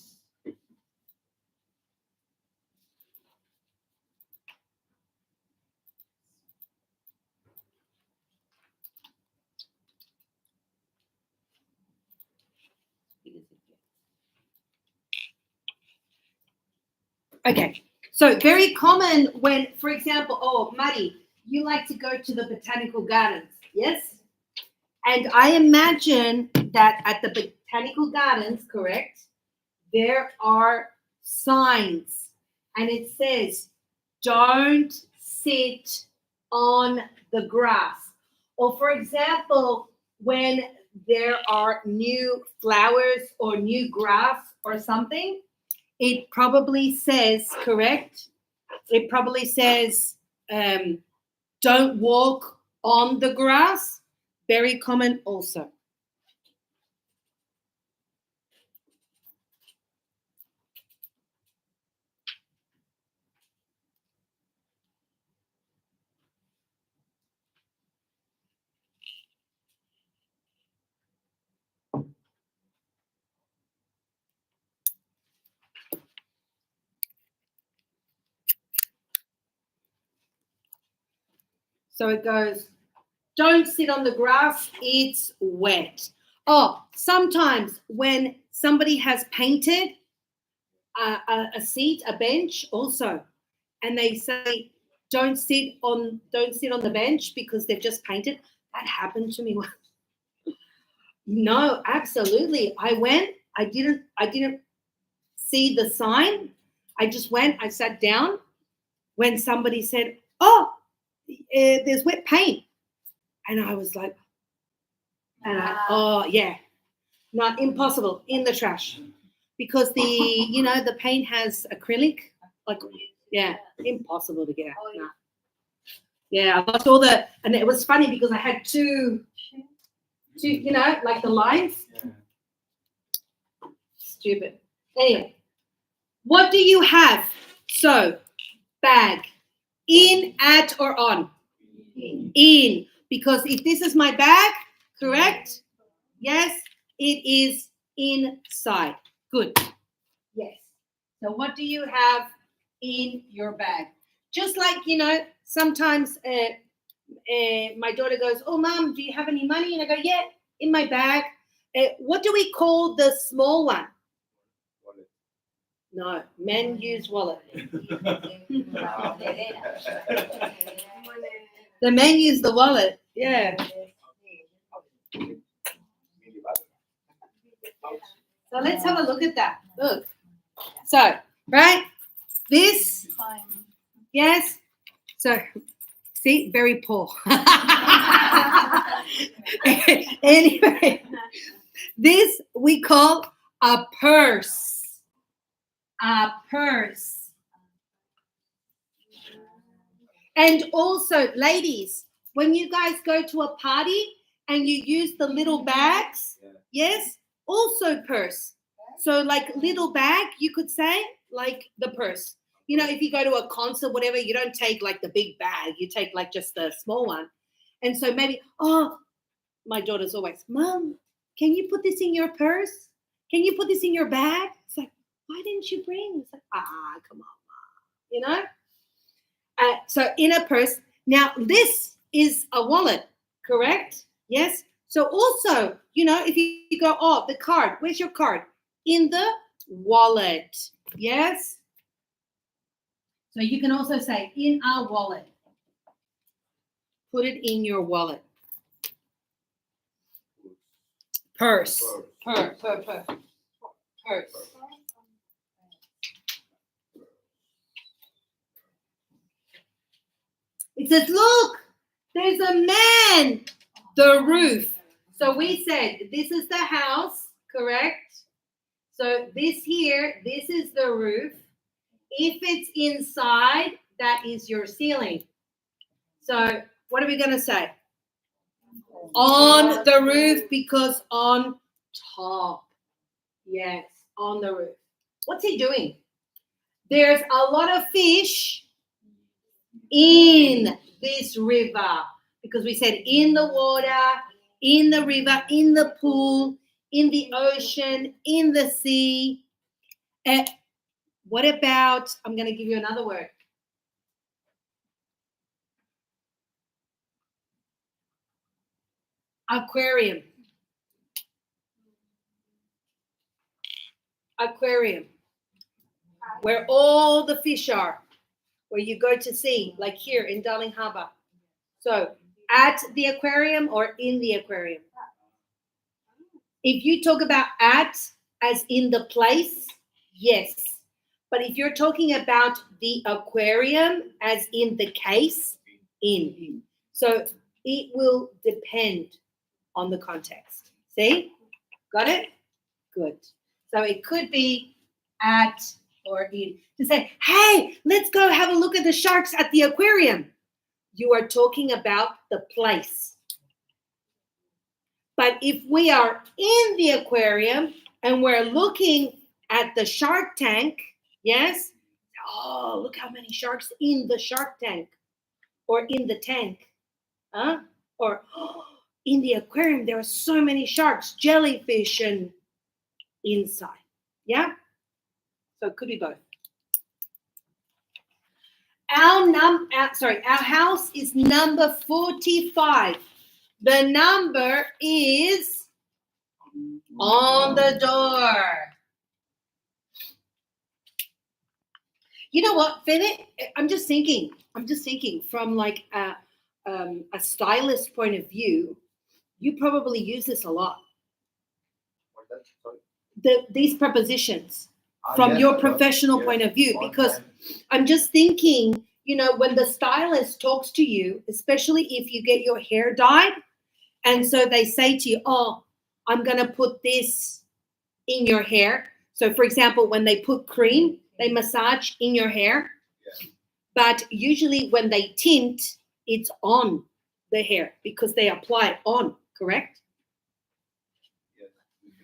Okay, so very common when, for example, oh, Maddie, you like to go to the botanical gardens, yes? And I imagine that at the botanical gardens, correct, there are signs, and it says, don't sit on the grass. Or, for example, when there are new flowers or new grass or something, it probably says, correct? It probably says, don't walk on the grass. Very common also. So it goes, don't sit on the grass, it's wet. Oh, sometimes when somebody has painted a seat, a bench also, and they say, don't sit on the bench because they've just painted. That happened to me. No, absolutely. I didn't see the sign. I just went, I sat down when somebody said, oh, there's wet paint. And I was like, oh, yeah, not impossible, in the trash. Because the paint has acrylic, like, yeah, impossible to get out. No. Yeah, I lost all and it was funny because I had two, like the lines. Stupid. Anyway, what do you have? So, bag, in, at, or on? In. Because if this is my bag, correct? Yes, it is inside. Good. Yes. So what do you have in your bag? Just like, sometimes my daughter goes, oh, Mom, do you have any money? And I go, yeah, in my bag. What do we call the small one? Wallet. No, men use wallet. The men use the wallet. Yeah. So let's have a look at that. Look. So, right? This, yes. So, see, very poor. Anyway, this we call a purse. A purse. And also, ladies, when you guys go to a party and you use the little bags, yes, also purse. So like little bag, you could say, like the purse. If you go to a concert, whatever, you don't take like the big bag. You take like just the small one. And so maybe, my daughter's always, Mom, can you put this in your purse? Can you put this in your bag? It's like, why didn't you bring? It's like, come on, Mom. So in a purse. Now, this is a wallet, correct? Yes. So also, if you go, the card, where's your card? In the wallet. Yes. So you can also say in our wallet. Put it in your wallet. Purse. Purse. It says, look, there's a man. The roof. So we said this is the house, correct? So this here, this is the roof. If it's inside, that is your ceiling. So what are we going to say? On the roof, because on top. Yes, on the roof. What's he doing? There's a lot of fish in this river, because we said in the water, in the river, in the pool, in the ocean, in the sea. What about, I'm going to give you another word. Aquarium. Aquarium. Where all the fish are. Where you go to see, like here in Darling Harbour. So at the aquarium or in the aquarium? If you talk about at as in the place, yes. But if you're talking about the aquarium as in the case, in. So it will depend on the context. See? Got it? Good. So it could be at or in. To say, hey, let's go have a look at the sharks at the aquarium. You are talking about the place. But if we are in the aquarium and we're looking at the shark tank, yes? Oh, look how many sharks in the shark tank or in the tank. Huh? Or in the aquarium, there are so many sharks, jellyfish, and inside. Yeah? So it could be both. Our house is number 45. The number is on the door. You know what, Philip? I'm just thinking from like a stylist point of view, you probably use this a lot. What's that? Sorry. These prepositions from your professional point of view, because I'm just thinking, when the stylist talks to you, especially if you get your hair dyed, and so they say to you, oh, I'm going to put this in your hair. So, for example, when they put cream, they massage in your hair. Yeah. But usually when they tint, it's on the hair because they apply it on, correct? Yes,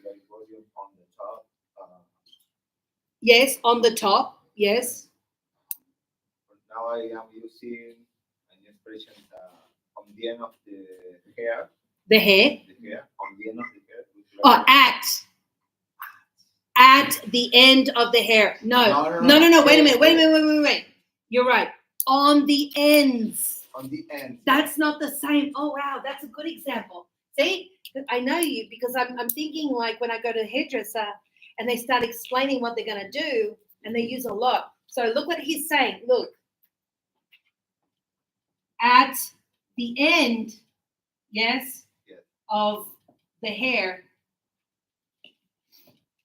like volume on the top. Yes, on the top, yes. But now I am using an expression on the end of the hair. The hair? The hair, on the end of the hair. Oh, at the end of the hair. No. Wait a minute. You're right. On the ends. On the end. That's not the same. Oh, wow. That's a good example. See, I know you because I'm thinking like when I go to the hairdresser and they start explaining what they're going to do and they use a lot. So look what he's saying. Look. At the end, yes. Of the hair.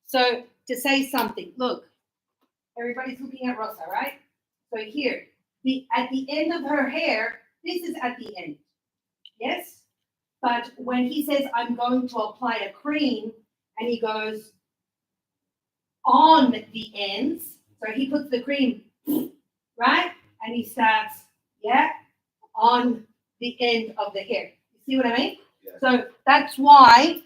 So to say something, look, everybody's looking at Rosa, right? So here, at the end of her hair, this is at the end, yes? But when he says, I'm going to apply a cream, and he goes on the ends, so he puts the cream, right? And he starts, on the end of the hair. You see what I mean? Yeah. So that's why,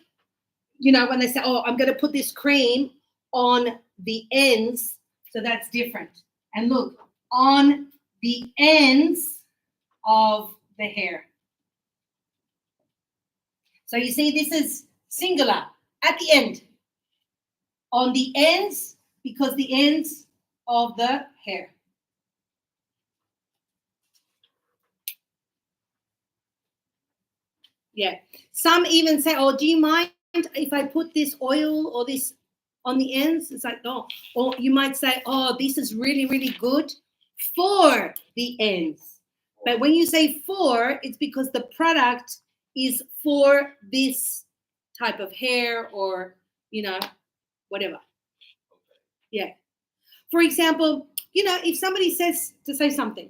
when they say, oh, I'm going to put this cream on the ends, so that's different. And look, on the ends of the hair. So you see, this is singular, at the end. On the ends, because the ends of the hair. Yeah. Some even say, oh, do you mind if I put this oil or this on the ends? It's like, no. Or you might say, oh, this is really, really good for the ends. But when you say for, it's because the product is for this type of hair or, whatever. Yeah. For example, if somebody says to say something,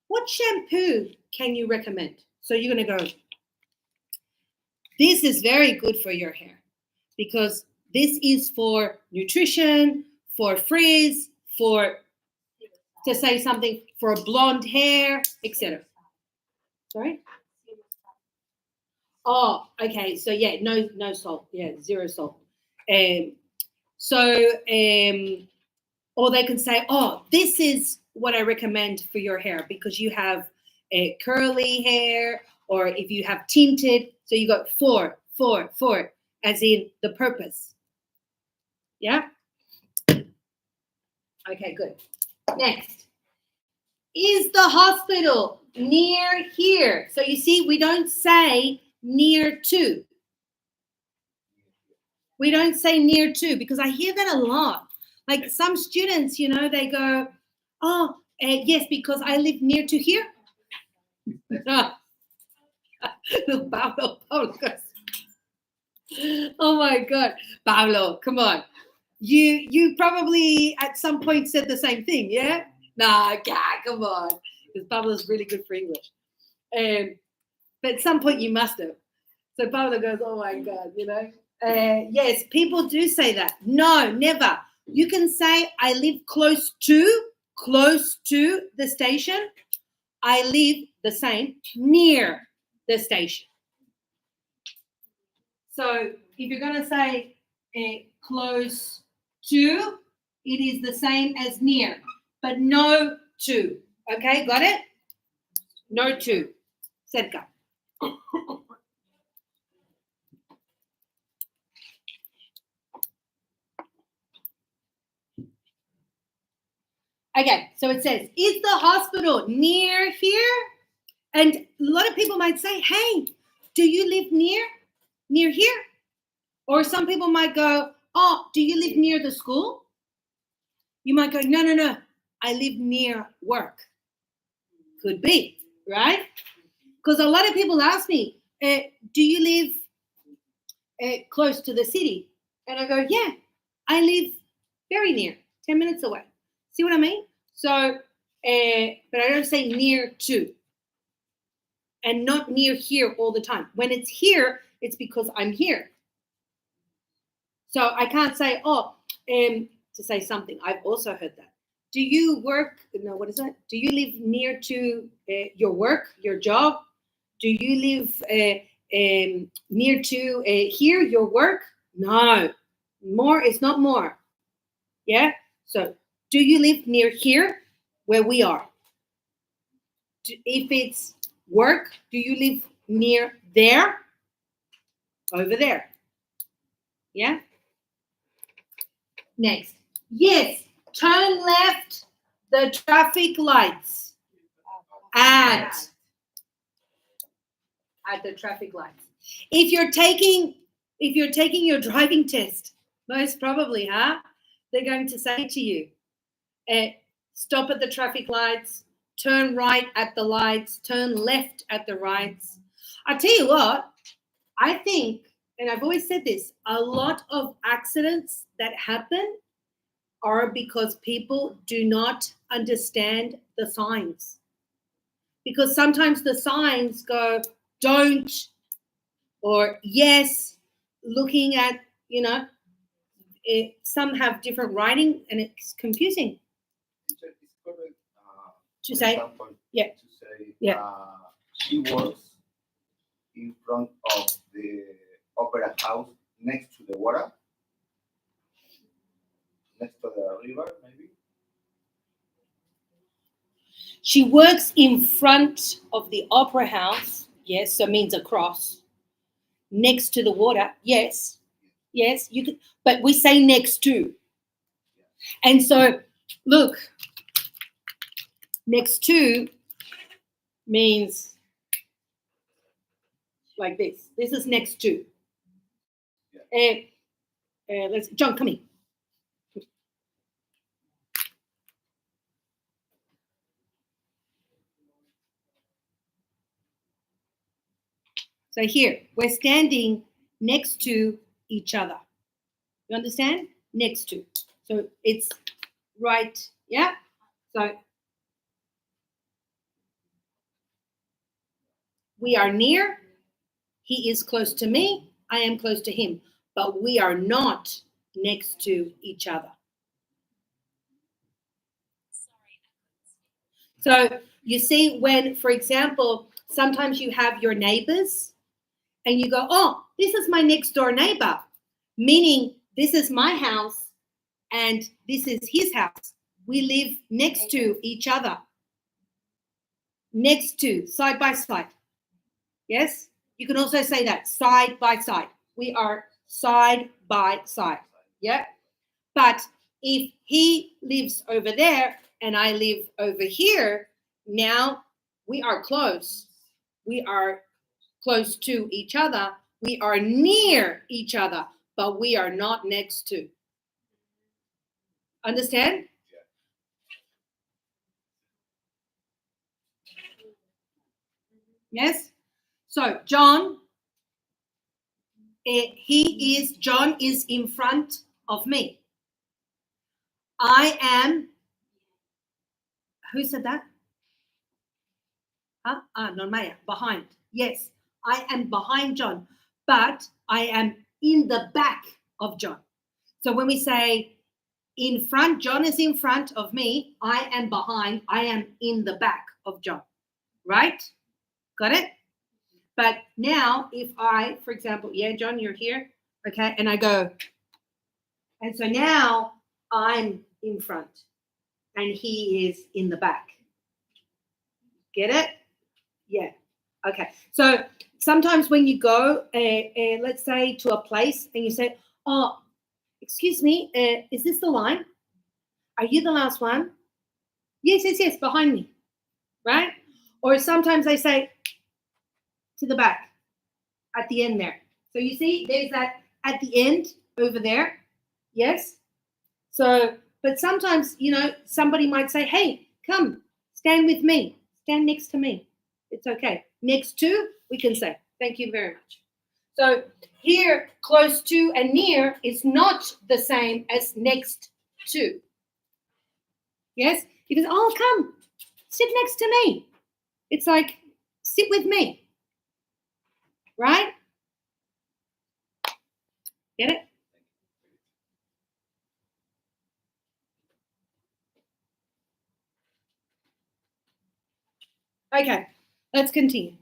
what shampoo can you recommend? So you're going to go, this is very good for your hair because this is for nutrition, for frizz, to say something, for blonde hair, etc. Sorry? Oh, okay. So, no salt. Yeah, zero salt. Or they can say, oh, this is what I recommend for your hair because you have curly hair or if you have tinted. So you got for, as in the purpose. Yeah? Okay, good. Next. Is the hospital near here? So you see, we don't say near to. We don't say near to because I hear that a lot. Like some students, they go, oh, yes, because I live near to here. Pablo goes, Oh my God. Pablo, come on. You probably at some point said the same thing, yeah? Nah, come on. Because Pablo's really good for English. But at some point you must have. So Pablo goes, oh my God, you know? Yes, people do say that. No, never. You can say, I live close to the station. I live the same near the station. So if you're going to say close to, it is the same as near, but no to. Okay, got it? No to. Cerca. Okay, so it says, is the hospital near here? And a lot of people might say, hey, do you live near here? Or some people might go, oh, do you live near the school? You might go, no, I live near work. Could be, right? Because a lot of people ask me, do you live close to the city? And I go, yeah, I live very near, 10 minutes away. See what I mean? So, but I don't say near to. And not near here all the time. When it's here, it's because I'm here. So I can't say, to say something. I've also heard that. Do you work? No, what is that? Do you live near to your work, your job? Do you live near to here, your work? No, more is not more. Yeah. So, do you live near here, where we are? If it's work, do you live near there? Over there. Yeah. Next. Yes. Turn left. The traffic lights. At the traffic lights. If you're taking your driving test, most probably, huh? They're going to say to you, stop at the traffic lights, turn right at the lights, turn left at the lights. I tell you what, I think, and I've always said this, a lot of accidents that happen are because people do not understand the signs. Because sometimes the signs go don't or yes, looking at, some have different writing and it's confusing. It's correct. To For say, example, yeah. To say, Yeah. She works in front of the opera house next to the water, next to the river, maybe. She works in front of the opera house. Yes, so means across. Next to the water. Yes. Yes, you could, but we say next to. And so, look, next to means like this. This is next to. Let's John, come here. So here, we're standing next to each other. You understand? Next to. So it's right, yeah? So we are near. He is close to me. I am close to him. But we are not next to each other. So you see when, for example, sometimes you have your neighbors and you go, oh, this is my next door neighbor, meaning this is my house and this is his house. We live next to each other. Next to, side by side. Yes? You can also say that, side by side. We are side by side. Yeah? But if he lives over there and I live over here, now we are close. We are close to each other. We are near each other, but we are not next to. Understand? Yes? So, John, John is in front of me. I am, who said that? Huh? Not Maya, behind. Yes, I am behind John, but I am in the back of John. So when we say in front, John is in front of me, I am behind, I am in the back of John, right? Got it? But now if I, for example, yeah, John, you're here, okay, and I go, and so now I'm in front and he is in the back. Get it? Yeah. Okay. So sometimes when you go, let's say to a place and you say, oh, excuse me, is this the line? Are you the last one? Yes, behind me, right? Or sometimes I say to the back, at the end there. So you see, there's that at the end over there. Yes. So, but sometimes, somebody might say, hey, come, stand with me, stand next to me. It's okay. Next to, we can say, thank you very much. So here, close to and near is not the same as next to. Yes? You can say, oh, come, sit next to me. It's like, sit with me. Right? Get it? Okay, let's continue.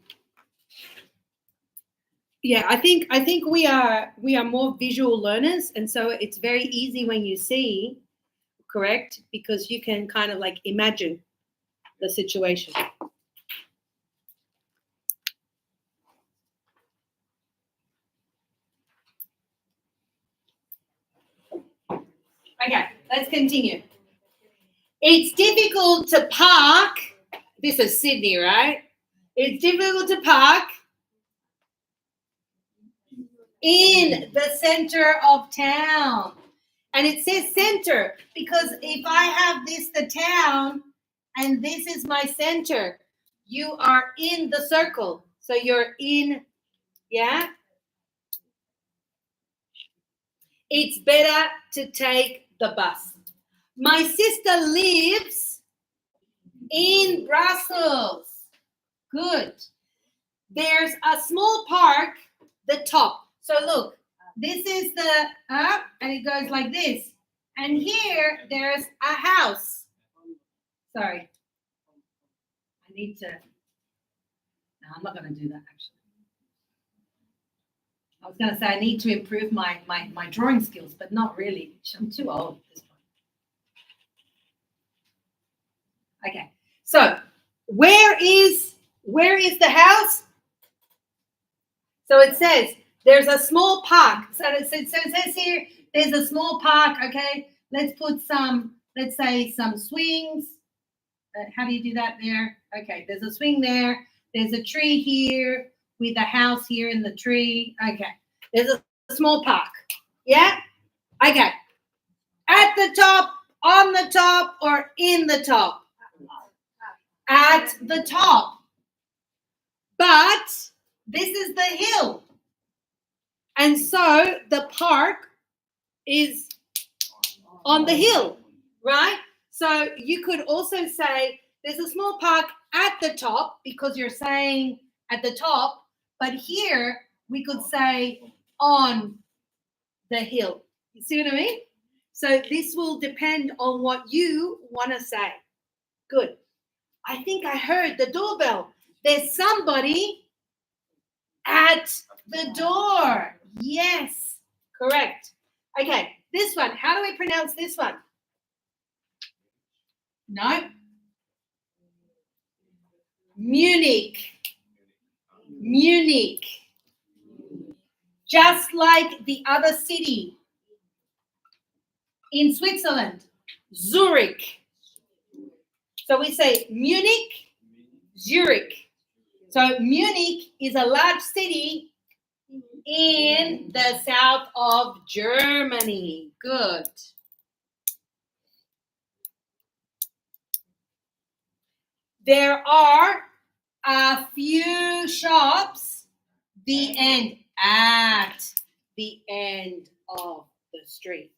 Yeah, I think we are more visual learners, and so it's very easy when you see, correct? Because you can kind of like imagine the situation. Okay, let's continue. It's difficult to park. This is Sydney, right? It's difficult to park in the center of town. And it says center because if I have this, the town, and this is my center, you are in the circle. So you're in, yeah? It's better to take the bus. My sister lives in Brussels. Good. There's a small park, the top. So look, this is the up, and it goes like this. And here, there's a house. Sorry. I need to. No, I'm not going to do that, actually. I was going to say I need to improve my drawing skills, but not really. I'm too old at this point. Okay. So where is the house? So it says there's a small park. So it says here there's a small park. Okay, let's put let's say some swings. How do you do that there? Okay, there's a swing there. There's a tree here with a house here in the tree. Okay, there's a small park. Yeah. Okay. At the top, on the top, or in the top? At the top. But this is the hill. And so the park is on the hill, right? So you could also say there's a small park at the top because you're saying at the top, but here we could say on the hill. You see what I mean? So this will depend on what you want to say. Good. I think I heard the doorbell. There's somebody at the door. Yes, correct. Okay, this one. How do we pronounce this one? No. Munich. Munich. Just like the other city in Switzerland, Zurich. So we say Munich, Zurich. So Munich is a large city in the south of Germany. Good. There are a few shops. The end. At. the end of the street.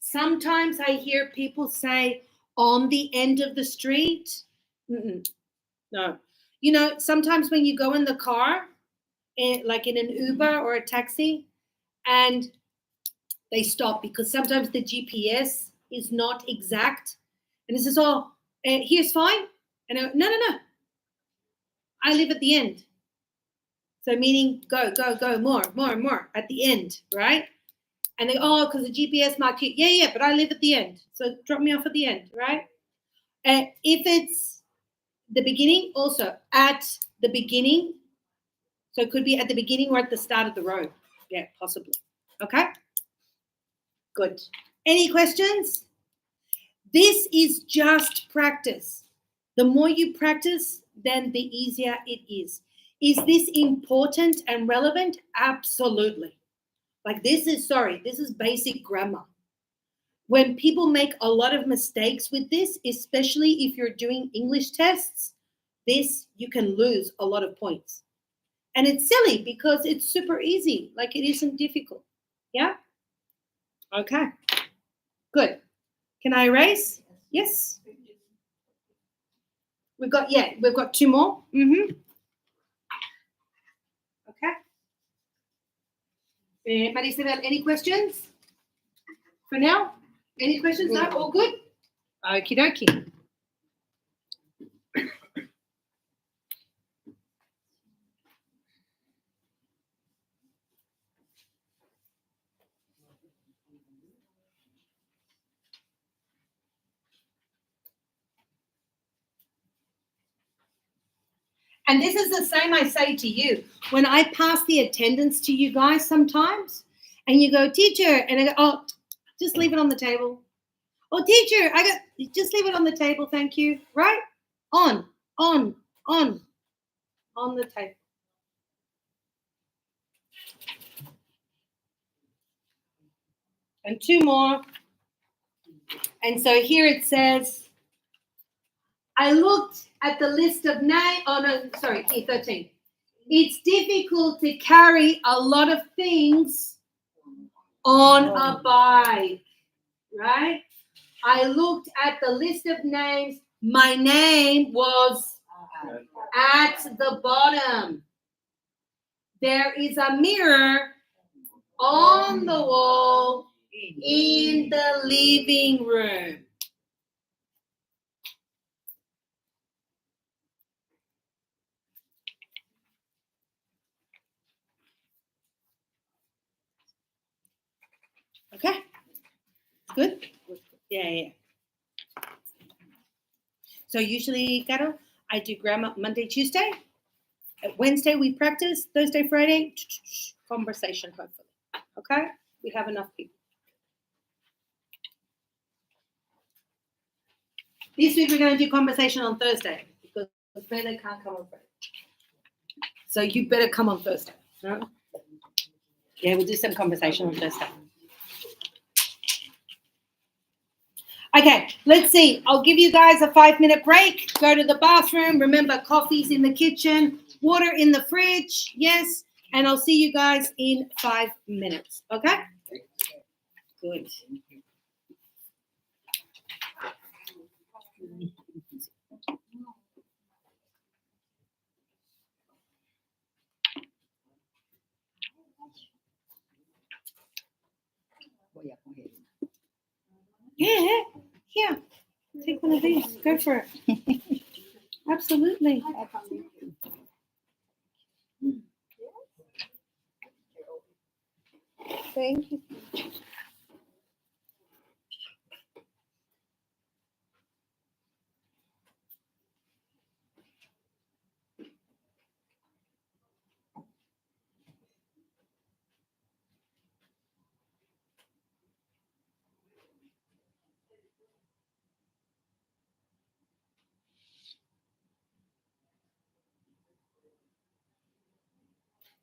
Sometimes I hear people say on the end of the street. No. You know, sometimes when you go in the car, like in an Uber or a taxi, and they stop because sometimes the GPS is not exact. And it says, oh, here's fine. And I go, no. I live at the end. So meaning go, more at the end, right? And they go, oh, because the GPS marked here. Yeah, but I live at the end. So drop me off at the end, right? If it's the beginning, also at the beginning. So it could be at the beginning or at the start of the road. Yeah, possibly. Okay? Good. Any questions? This is just practice. The more you practice, then the easier it is. Is this important and relevant? Absolutely. Like this is basic grammar. When people make a lot of mistakes with this, especially if you're doing English tests, you can lose a lot of points. And it's silly because it's super easy. Like it isn't difficult. Yeah? Okay. Good. Can I erase? Yes. We've got 2 more. Okay. Marisabel, any questions for now? Any questions? No? All good? Okie dokie. And this is the same I say to you. When I pass the attendance to you guys sometimes, and you go, teacher, and I go, oh, just leave it on the table. Oh, teacher, just leave it on the table, thank you. Right? On the table. And 2 more. And so here it says, I looked at the list of names. Oh, no, sorry, E13. It's difficult to carry a lot of things on a bike, right? I looked at the list of names. My name was at the bottom. There is a mirror on the wall in the living room. Okay? Good? Yeah. So usually, Carol, I do grammar Monday, Tuesday. Wednesday, we practice. Thursday, Friday, conversation, hopefully. Okay? We have enough people. This week, we're going to do conversation on Thursday because Friday can't come on Friday. So you better come on Thursday. No? Yeah, we'll do some conversation on Thursday. Okay, let's see. I'll give you guys a 5-minute break. Go to the bathroom. Remember, coffee's in the kitchen, water in the fridge. Yes. And I'll see you guys in 5 minutes. Okay? Good. Yeah. Here. Take one of these. Go for it. Absolutely. Thank you.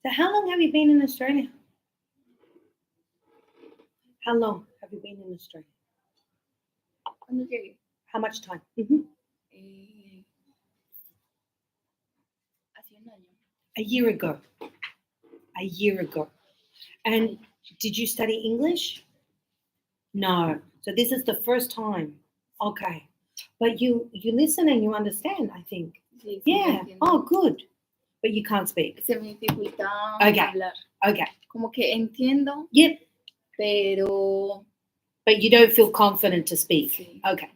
So how long have you been in Australia? How long have you been in Australia? How much time? un año. A year ago. A year ago. And did you study English? No. So this is the first time. Okay. But you listen and you understand, I think. Sí, sí, Yeah. entiendo. Oh, good. But you can't speak. Se me dificulta Okay. hablar. Okay. Como que entiendo, Yep. pero But you don't feel confident to speak. sí. Okay.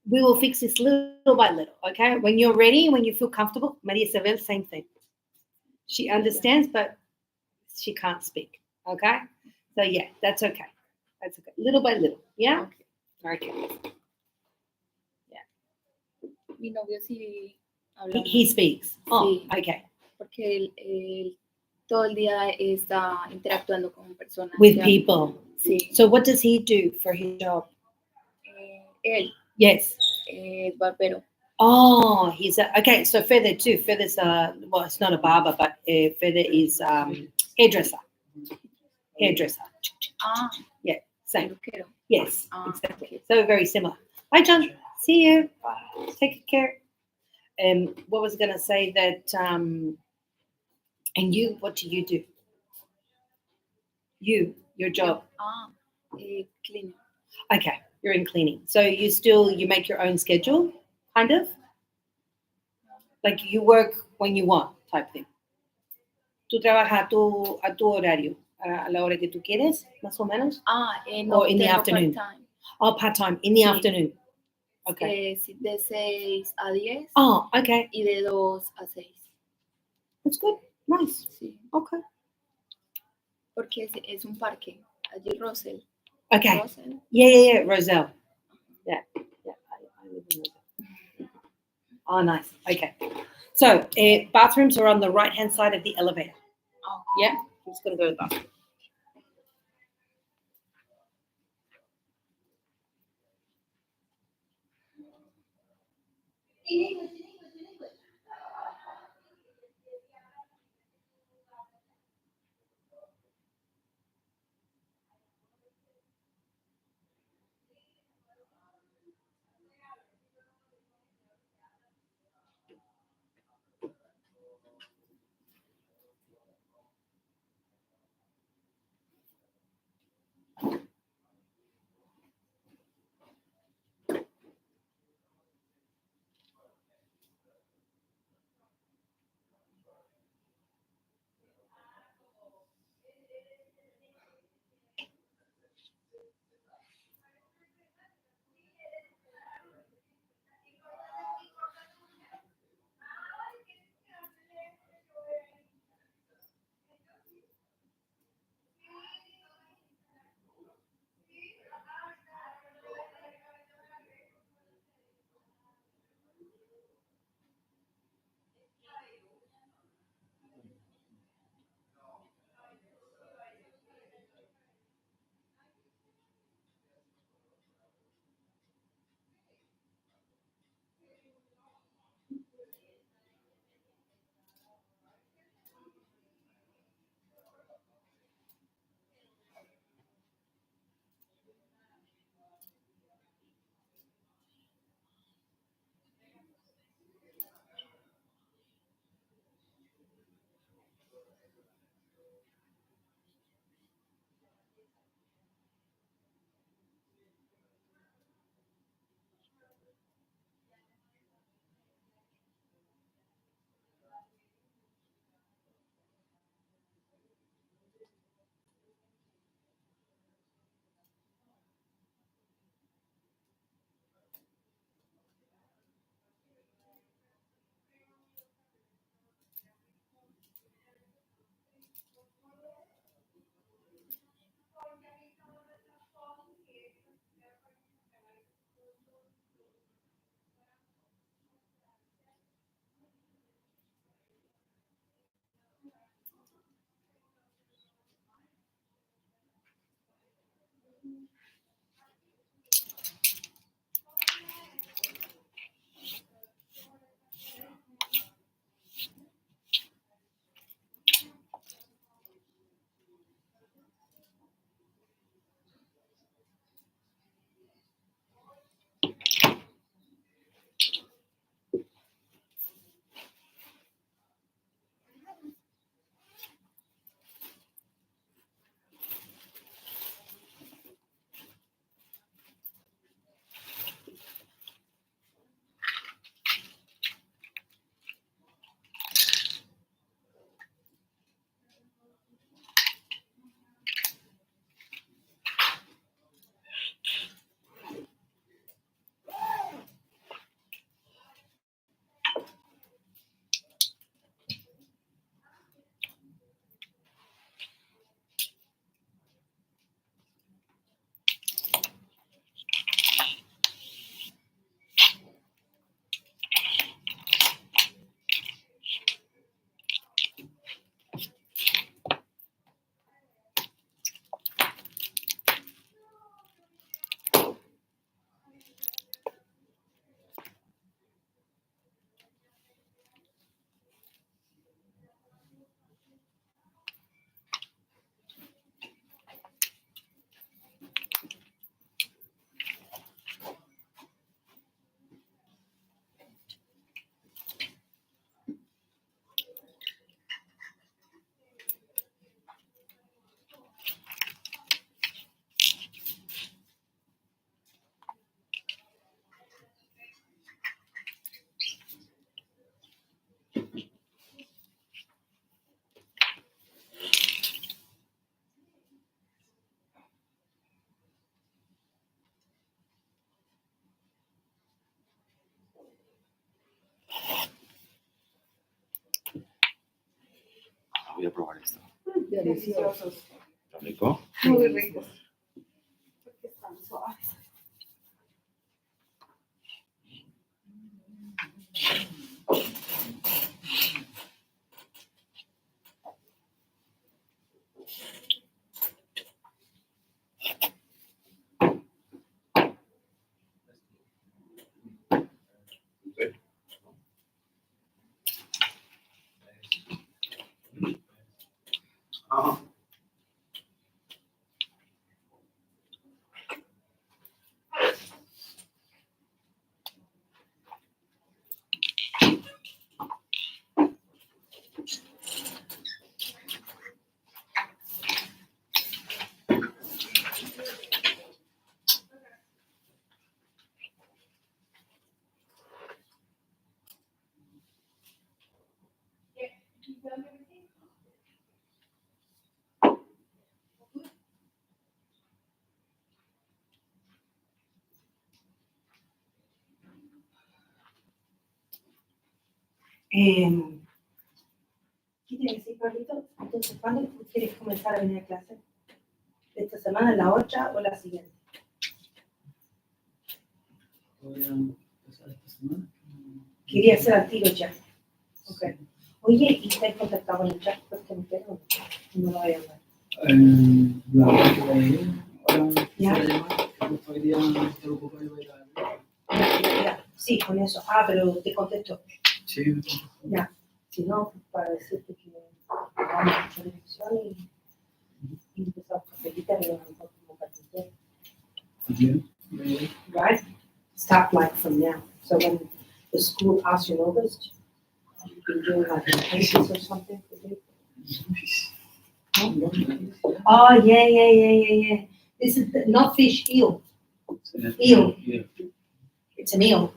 We will fix this little by little. Okay. When you're ready, when you feel comfortable, Maria Isabel, same thing. She understands, but she can't speak. Okay. So yeah, that's okay. That's okay. Little by little. Yeah. Okay. Okay. Mi novio sí habla He más, speaks. Oh, Sí. okay. porque él todo el día está interactuando con personas. With ya. people. Sí. So what does he do for his job? Él Yes. es barbero. Oh, he's okay. So Feather too. Feather's well, it's not a barber, but Feather is hairdresser. Hairdresser. Ah, Same. peluquero. Yes, Ah, exactly. okay. So very similar. Bye, John. See you. Bye. Take care. What was I going to say that? And you, what do you do? Your job. Ah, cleaner. Okay, you're in cleaning. So you make your own schedule, kind of. Like you work when you want, type thing. Tú trabajas a tu horario, a la hora que tú quieres, más o menos. Ah, no, Or in the tengo afternoon. part-time. Oh, part time in the Sí. afternoon. Okay. Sí, de 6 a 10 Oh, okay. y de 2 a 6. That's good. Nice. Sí, Okay. porque es un parque. Allí Russell. Okay. Russell. Yeah. Roselle. Yeah. I live in Roselle. Oh, nice. Okay. So bathrooms are on the right hand side of the elevator. Ah, Yeah. I'm just gonna go to the bathroom. Voy a probar esto. Deliciosos. ¿Está rico? Muy ricos. Porque están suaves. Ah, ¿Qué te iba a decir, Carlito? Entonces, ¿cuándo tú quieres comenzar a venir a clase? ¿Esta semana, la otra o la siguiente? Voy a empezar esta semana. Quería hacer al tiro ya. Ok. Oye, ¿y te has contactado con el chat? Porque me quedo. No lo voy a llamar. La hora que voy ahora Ya. voy a llamar, que justo hoy día estoy ocupado y voy a ir Ya, sí, con eso. Ah, pero te contesto. Sí, Ya. Si no, para decirte que vamos a hacer dirección y empezamos a pedirte y vamos a como carpintero. bien. Right? Start like from now. So when the school asks you in August, you can do like a thesis or something for them. Oh, yeah. This is not fish, eel. Eel. It's an eel.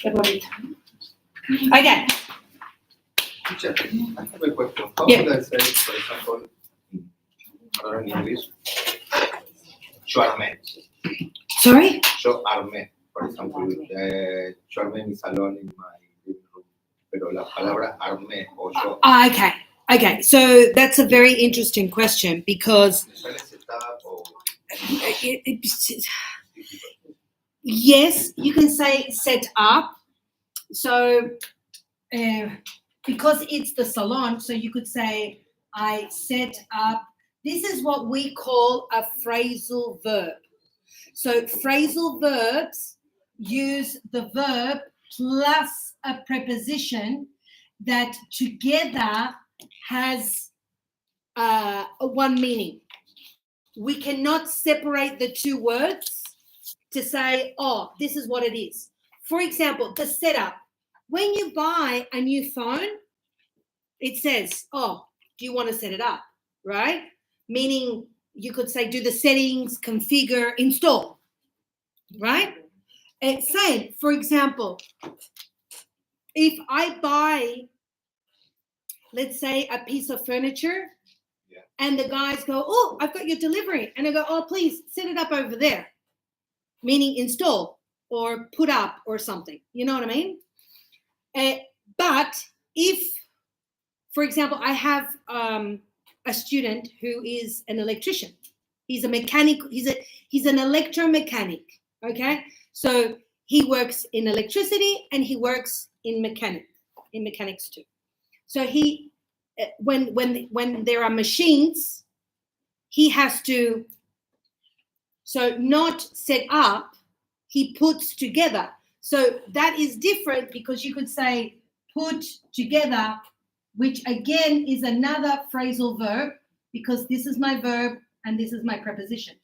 Qué bonito. Okay. teacher, I have a question. How Yeah. would I say, for example, in English, yo armé? Sorry? Yo armé. For example, yo armé mi salón in my living room. Pero la palabra armé o yo. Okay. So that's a very interesting question because ¿Me sale setup o yes, you can say set up. So because it's the salon, so you could say I set up. This is what we call a phrasal verb. So phrasal verbs use the verb plus a preposition that together has one meaning. We cannot separate the two words to say, oh, this is what it is. For example, the setup. When you buy a new phone, it says, oh, do you want to set it up, right? Meaning you could say, do the settings, configure, install, right? And same, for example, if I buy, let's say, a piece of furniture, and the guys go, oh, I've got your delivery. And I go, oh, please set it up over there, meaning install or put up or something. You know what I mean? But if, for example, I have a student who is an electrician. He's a mechanic. He's an electromechanic. Okay, so he works in electricity and he works in mechanics too. So he, when there are machines, he has to. So not set up, he puts together. So that is different because you could say put together, which again is another phrasal verb because this is my verb and this is my preposition.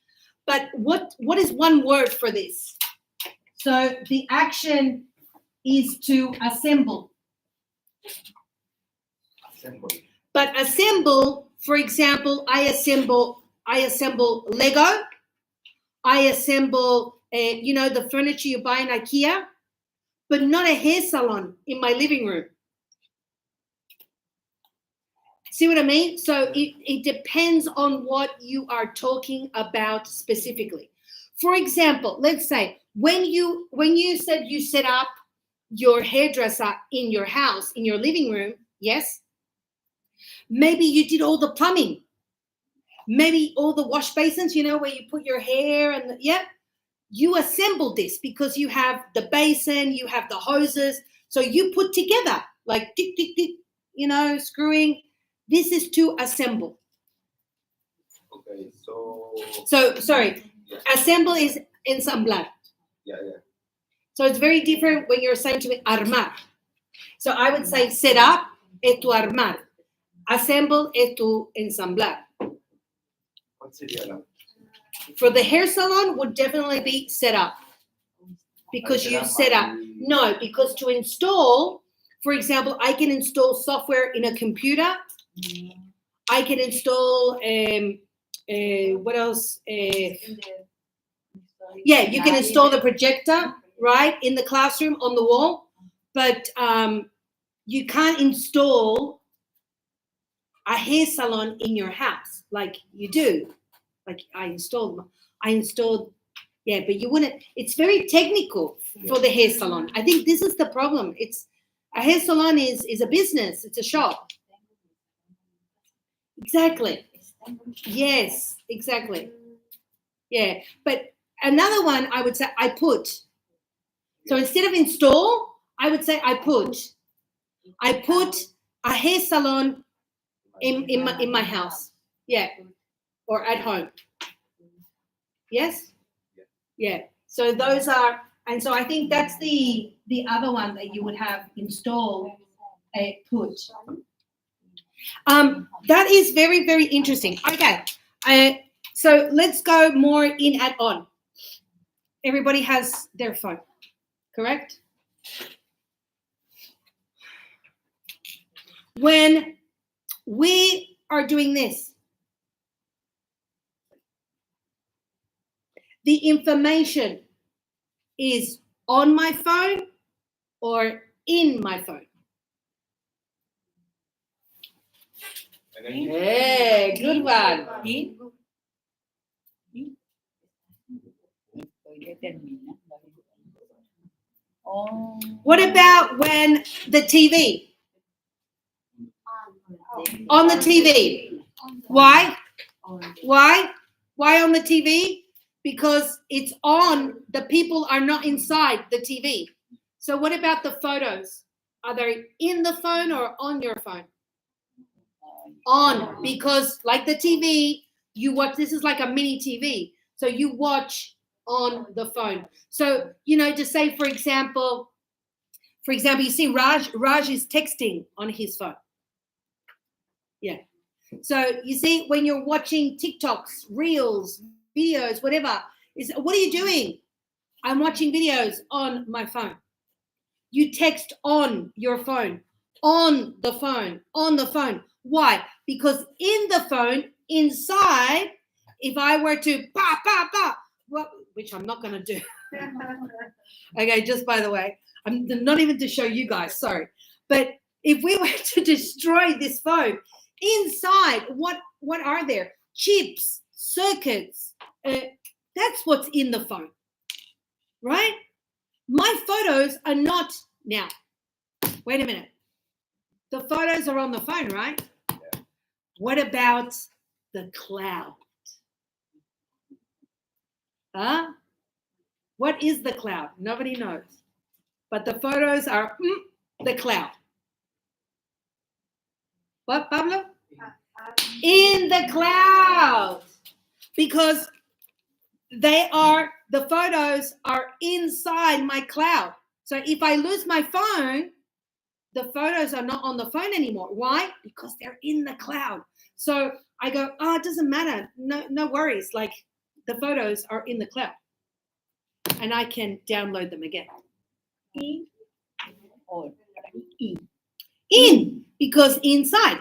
But what is one word for this? So the action is to assemble. Assembly. But assemble, for example, I assemble Lego. I assemble, the furniture you buy in IKEA, but not a hair salon in my living room. See what I mean? So it depends on what you are talking about specifically. For example, let's say when you said you set up your hairdresser in your house, in your living room, yes? Maybe you did all the plumbing. Maybe all the wash basins, where you put your hair and you assemble this because you have the basin, you have the hoses. So you put together like tick, tick, tick, screwing. This is to assemble. Okay, so. So, sorry, Yes. assemble is ensamblar. Yeah. So it's very different when you're saying to me armar. So I would say set up es tu armar. Assemble es tu ensamblar. What sería la? For the hair salon would definitely be set up. Because you set up. No, because to install, for example, I can install software in a computer. I can install, what else? Yeah, you can install the projector, right, in the classroom on the wall. But you can't install a hair salon in your house like you do. Like I installed, yeah, but you wouldn't. It's very technical for the hair salon. I think this is the problem. A hair salon is a business. It's a shop. Exactly. Yes, exactly. Yeah, but another one I would say I put. So instead of install, I would say I put a hair salon in my house. Yeah, or at home. Yes. Yeah. So those are, and so I think that's the other one that you would have install a put. That is very, very interesting. Okay. So let's go more in and on. Everybody has their phone, correct? When we are doing this, the information is on my phone or in my phone. Hey, good one. What about when the TV? On the TV. Why? Why? Why on the TV? Because it's on, the people are not inside the TV. So what about the photos? Are they in the phone or on your phone? On, because like the TV, you watch, this is like a mini TV. So you watch on the phone. So, to say, for example, you see Raj is texting on his phone. Yeah. So you see, when you're watching TikToks, Reels, videos, whatever, what are you doing? I'm watching videos on my phone. You text on your phone, on the phone. Why? Because in the phone, inside, if I were to which I'm not going to do. Okay, just by the way, I'm not even to show you guys, sorry. But if we were to destroy this phone, inside, what are there? Chips, circuits. That's what's in the phone, right? My photos are not now. Wait a minute. The photos are on the phone, right? Yeah. What about the cloud? Huh? What is the cloud? Nobody knows. But the photos are the cloud. What, Pablo? In the cloud. Because the photos are inside my cloud. So if I lose my phone, the photos are not on the phone anymore. Why? Because they're in the cloud. So I go, it doesn't matter. No worries. Like the photos are in the cloud. and I can download them again. In or in. In, because inside.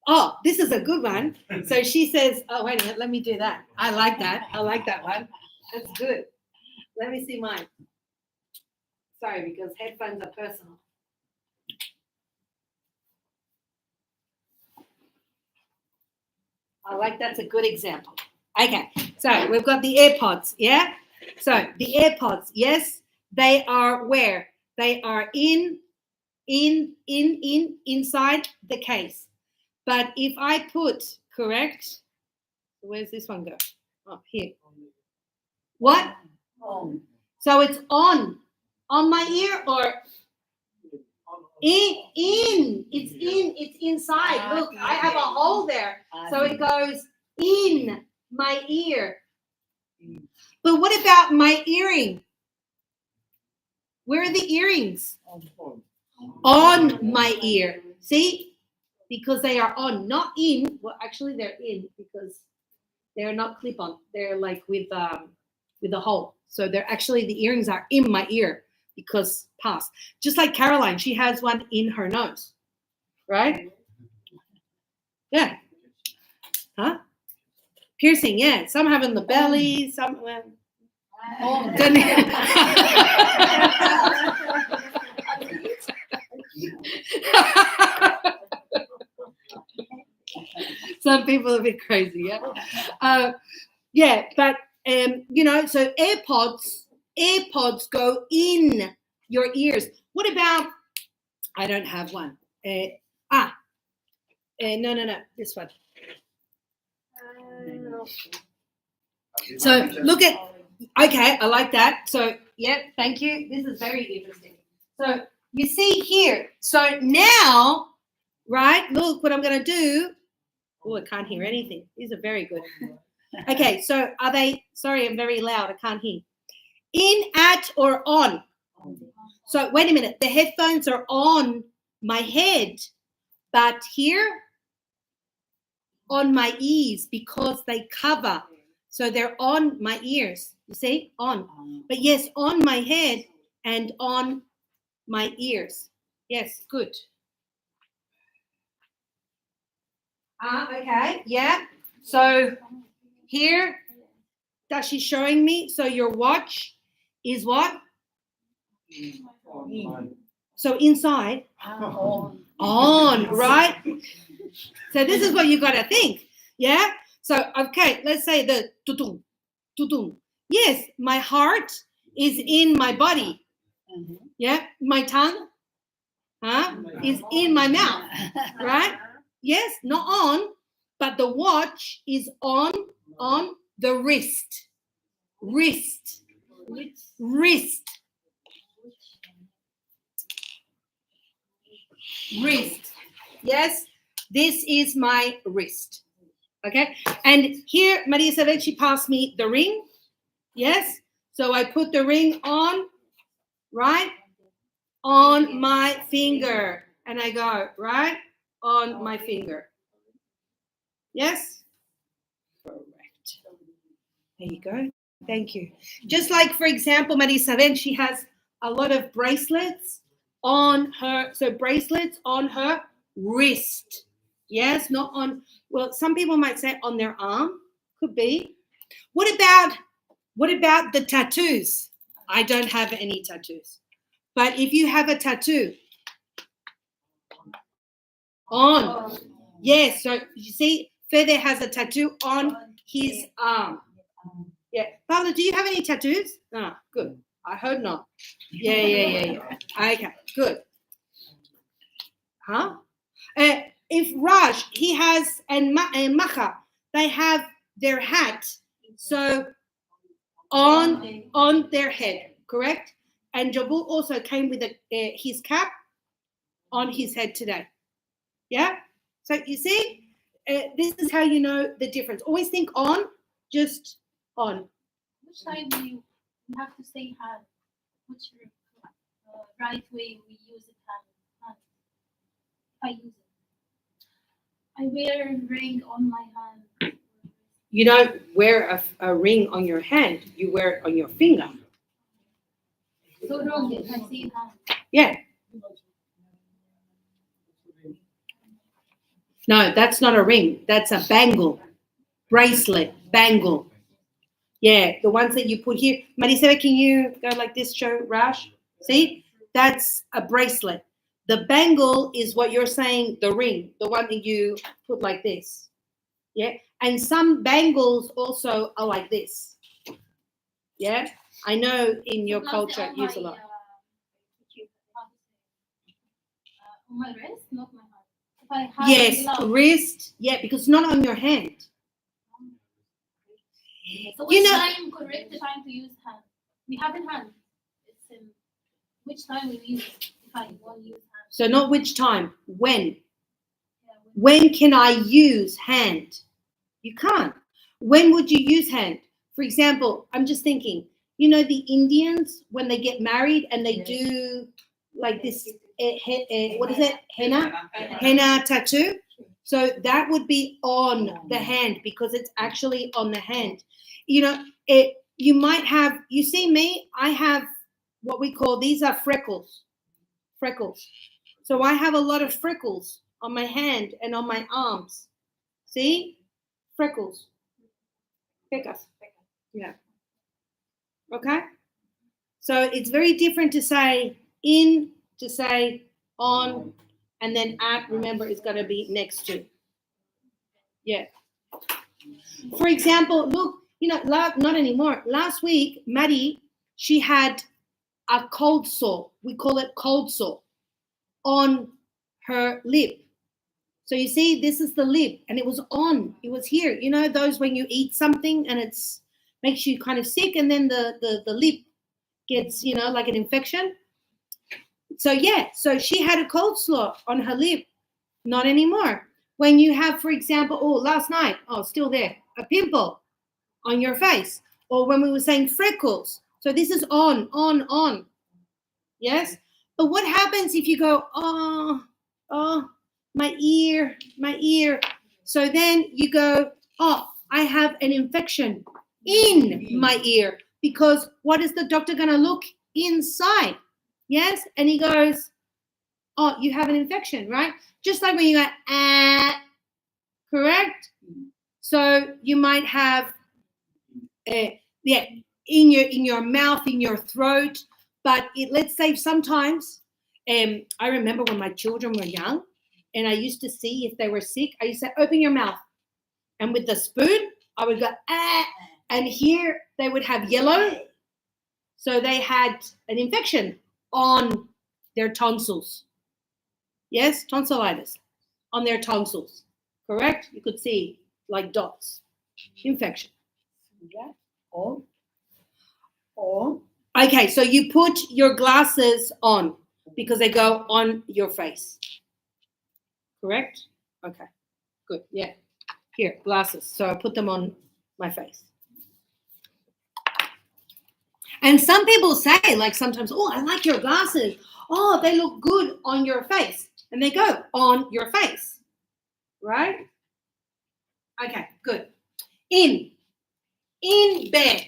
Oh, this is a good one. So she says, oh, wait a minute, let me do that. I like that. I like that one. That's good. Let me see mine. Sorry, because headphones are personal. I like that's a good example. Okay, so we've got the AirPods, yeah? So the AirPods, yes, they are where? They are inside the case. But if I put, correct, where's this one go? Oh, here. What? On. So it's on my ear or it's inside. Look, I have a hole there. So it goes in my ear. But what about my earring? Where are the earrings? On my ear. See? Because they are on, not in. Well, actually they're in because they're not clip-on. They're like with a hole. So they're actually, the earrings are in my ear because past. Just like Caroline, she has one in her nose. Right? Yeah. Huh? Piercing, yeah. Some have in the belly, some well, don't some people are a bit crazy, yeah. Yeah, but you know, so AirPods go in your ears. What about? I don't have one. No, this one. So look at. Okay, I like that. So yeah, thank you. This is very interesting. So you see here. So now, right? Look what I'm going to do. Oh, I can't hear anything. These are very good. Okay, so are they? Sorry, I'm very loud. I can't hear. In, at, or on. So wait a minute. The headphones are on my head, but here on my ears because they cover. So they're on my ears. You see? On. But yes, on my head and on my ears. Yes, good. Okay, yeah. So here, that she's showing me. So your watch is what? So inside. On, right? So this is what you got to think. Yeah? So, okay, let's say the tutung, tutung. Yes, my heart is in my body. Yeah? My tongue is in my mouth, right? Yes, not on, but the watch is on the wrist. Wrist. Wrist. Wrist. Yes, this is my wrist. Okay, and here Maria Isabel, she passed me the ring. Yes, so I put the ring on, right, on my finger, and I go right on my finger. Yes, correct. There you go. Thank you. Just like, for example, Maria Isabel, she has a lot of bracelets on her, so bracelets on her wrist. Yes, not on, well, some people might say on their arm, could be. What about the tattoos? I don't have any tattoos. But if you have a tattoo, on. Yes, so you see, Fede has a tattoo on his arm. Yeah. Pablo, do you have any tattoos? No, good. I hope not. Yeah. Okay, good. Huh? If Raj, he has, and Maha, they have their hat, so on their head, correct? And Jabul also came with his cap on his head today. Yeah? So you see, this is how you know the difference. Always think on, just on. Which side do you have to say hand? Which right way we use it hand? If I use it. I wear a ring on my hand. You don't wear a ring on your hand, you wear it on your finger. So wrong if I say hand. Yeah. No, that's not a ring. That's a bangle. Bracelet. Bangle. Yeah, the ones that you put here. Marisela, can you go like this, show Rash? See? That's a bracelet. The bangle is what you're saying, the ring, the one that you put like this. Yeah. And some bangles also are like this. Yeah. I know in your culture use a lot. On my wrist, not my hand. If I have Yes, glove. wrist. Yeah, because it's not on your hand. So You which know- time correct the time to use hand? We have in hand. It's in which time we use it if I want to use hand. So not which time, when. Yeah, When can I use hand? You can't. When would you use hand? For example, I'm just thinking, you know, the Indians, when they get married and they do like this, what is it? Henna tattoo. So that would be on the hand because it's actually on the hand. You know, you might have, you see me, I have what we call, these are freckles. Freckles. So I have a lot of freckles on my hand and on my arms. See? Freckles. Pecas. Yeah. Okay? So it's very different to say in, to say on, and then at, remember, it's going to be next to. Yeah. For example, look, you know, not anymore. Last week, Maddie, she had a cold sore. We call it cold sore on her lip. So you see, this is the lip, and it was on. It was here. You know, those when you eat something and it's makes you kind of sick, and then the lip gets, you know, like an infection. So yeah, so she had a cold sore on her lip. Not anymore. When you have, for example, last night, still there, a pimple on your face, or when we were saying freckles. So this is on. Yes. But what happens if you go, my ear. So then you go, I have an infection in my ear, because what is the doctor going to look inside? Yes. And he goes, you have an infection, right? Just like when you go, correct? So you might have, in your mouth, in your throat. But let's say sometimes, I remember when my children were young, and I used to see if they were sick, I used to say, open your mouth. And with the spoon, I would go, and here they would have yellow. So they had an infection on their tonsils. Yes, tonsillitis on their tonsils. Correct? You could see like dots. Infection. Yeah. Or Okay, so you put your glasses on because they go on your face. Correct? Okay, good. Yeah. Here, glasses. So I put them on my face. And some people say, like sometimes, I like your glasses. Oh, they look good on your face. And they go on your face. Right? Okay, good. In bed.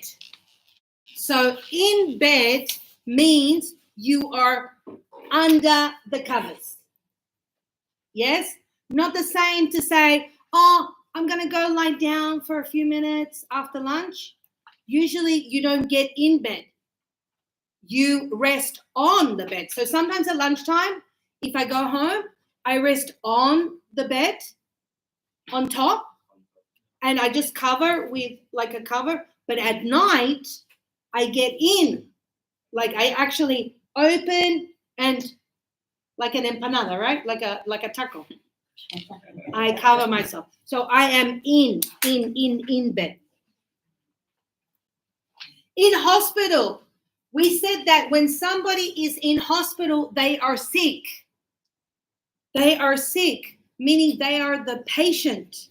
So in bed means you are under the covers. Yes? Not the same to say, I'm going to go lie down for a few minutes after lunch. Usually you don't get in bed. You rest on the bed. So sometimes at lunchtime, if I go home, I rest on the bed, on top, and I just cover with like a cover. But at night, I get in. Like I actually open and like an empanada, right? Like a taco. I cover myself. So I am in bed. In hospital, we said that when somebody is in hospital, they are sick. They are sick, meaning they are the patient.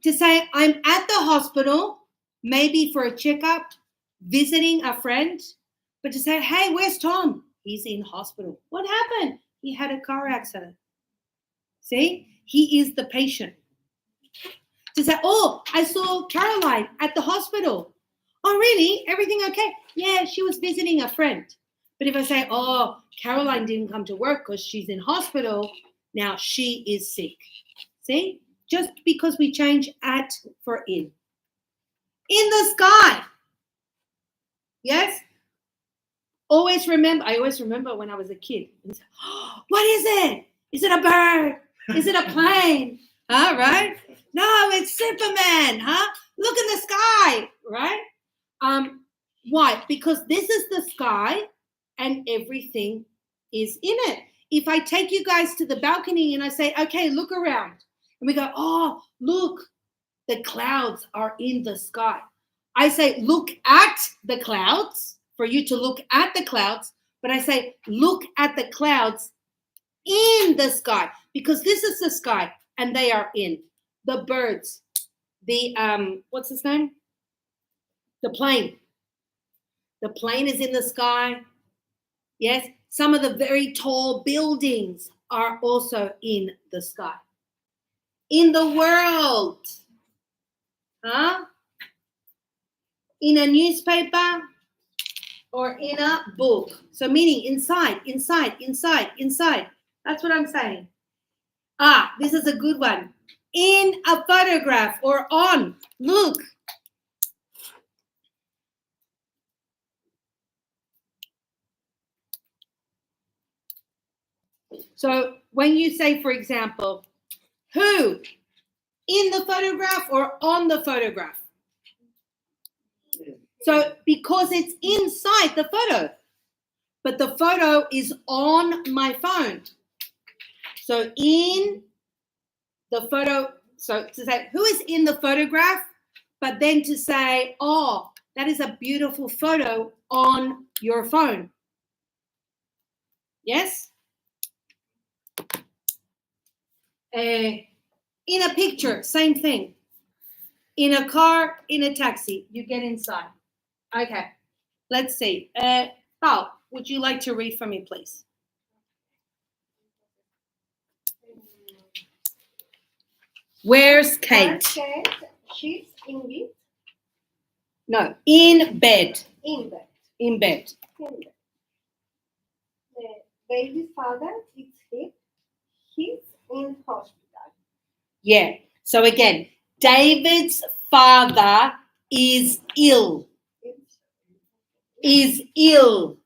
To say, I'm at the hospital, maybe for a checkup, visiting a friend, but to say, hey, where's Tom? He's in hospital. What happened? He had a car accident. See, he is the patient. To say, I saw Caroline at the hospital. Oh, really? Everything okay? Yeah, she was visiting a friend. But if I say, oh, Caroline didn't come to work because she's in hospital, now she is sick. See? Just because we change at for in. In the sky. Yes? I always remember when I was a kid. Oh, what is it? Is it a bird? Is it a plane? Huh, right? No, it's Superman. Huh? Look in the sky, right? Why? Because this is the sky and everything is in it. If I take you guys to the balcony and I say, okay, look around, and we go, oh, look, the clouds are in the sky. I say, look at the clouds, for you to look at the clouds, but I say, look at the clouds in the sky, because this is the sky and they are in. The birds, the, what's his name? The plane. The plane is in the sky. Yes, some of the very tall buildings are also in the sky. In the world, huh? In a newspaper or in a book. So meaning inside. That's what I'm saying. This is a good one. In a photograph or on. Look. So when you say, for example, who? In the photograph or on the photograph? So because it's inside the photo, but the photo is on my phone. So in the photo, so to say who is in the photograph, but then to say, oh, that is a beautiful photo on your phone. Yes? In a picture, same thing. In a car, in a taxi, you get inside. Okay, let's see. Paul, would you like to read for me, please? Where's Kate? Kate? She's in bed. No, in bed. In bed. In bed. In bed. The baby's father is sick. He's in hospital. Yeah. So again, David's father is ill. Is ill.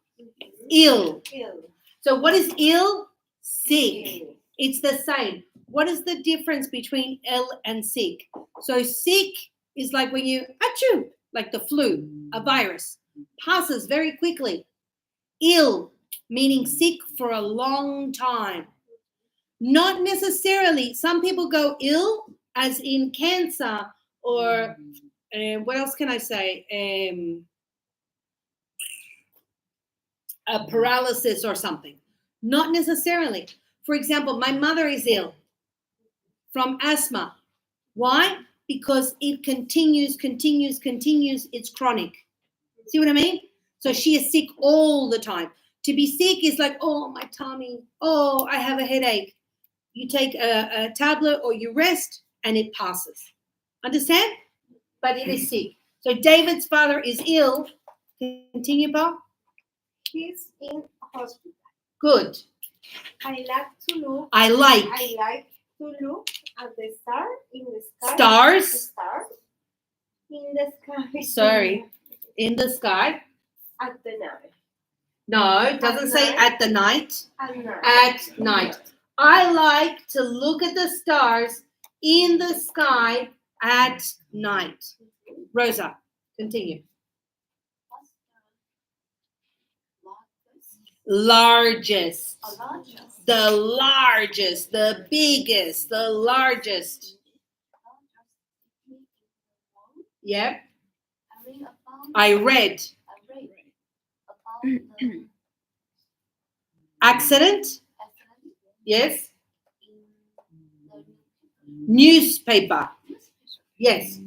Ill. Ill. So what is ill? Sick. It's the same. What is the difference between ill and sick? So sick is like when you achoo, like the flu, a virus, passes very quickly. Ill, meaning sick for a long time. Not necessarily. Some people go ill as in cancer or what else can I say? A paralysis or something. Not necessarily. For example, my mother is ill from asthma. Why? Because it continues. It's chronic. See what I mean? So she is sick all the time. To be sick is like, oh, my tummy. Oh, I have a headache. You take a tablet or you rest and it passes. Understand? But it is sick. So David's father is ill. Continue, Paul. He's in hospital. Good. I like to look. I like to look at the star in the sky. stars. The stars in the sky. Sorry. In the sky. At the night. No, it doesn't say night. at the night. At night. At night. I like to look at the stars in the sky at night. Rosa, continue. Largest. The largest, the biggest, the largest. Yep. I read. Accident? Yes. Newspaper. Yes.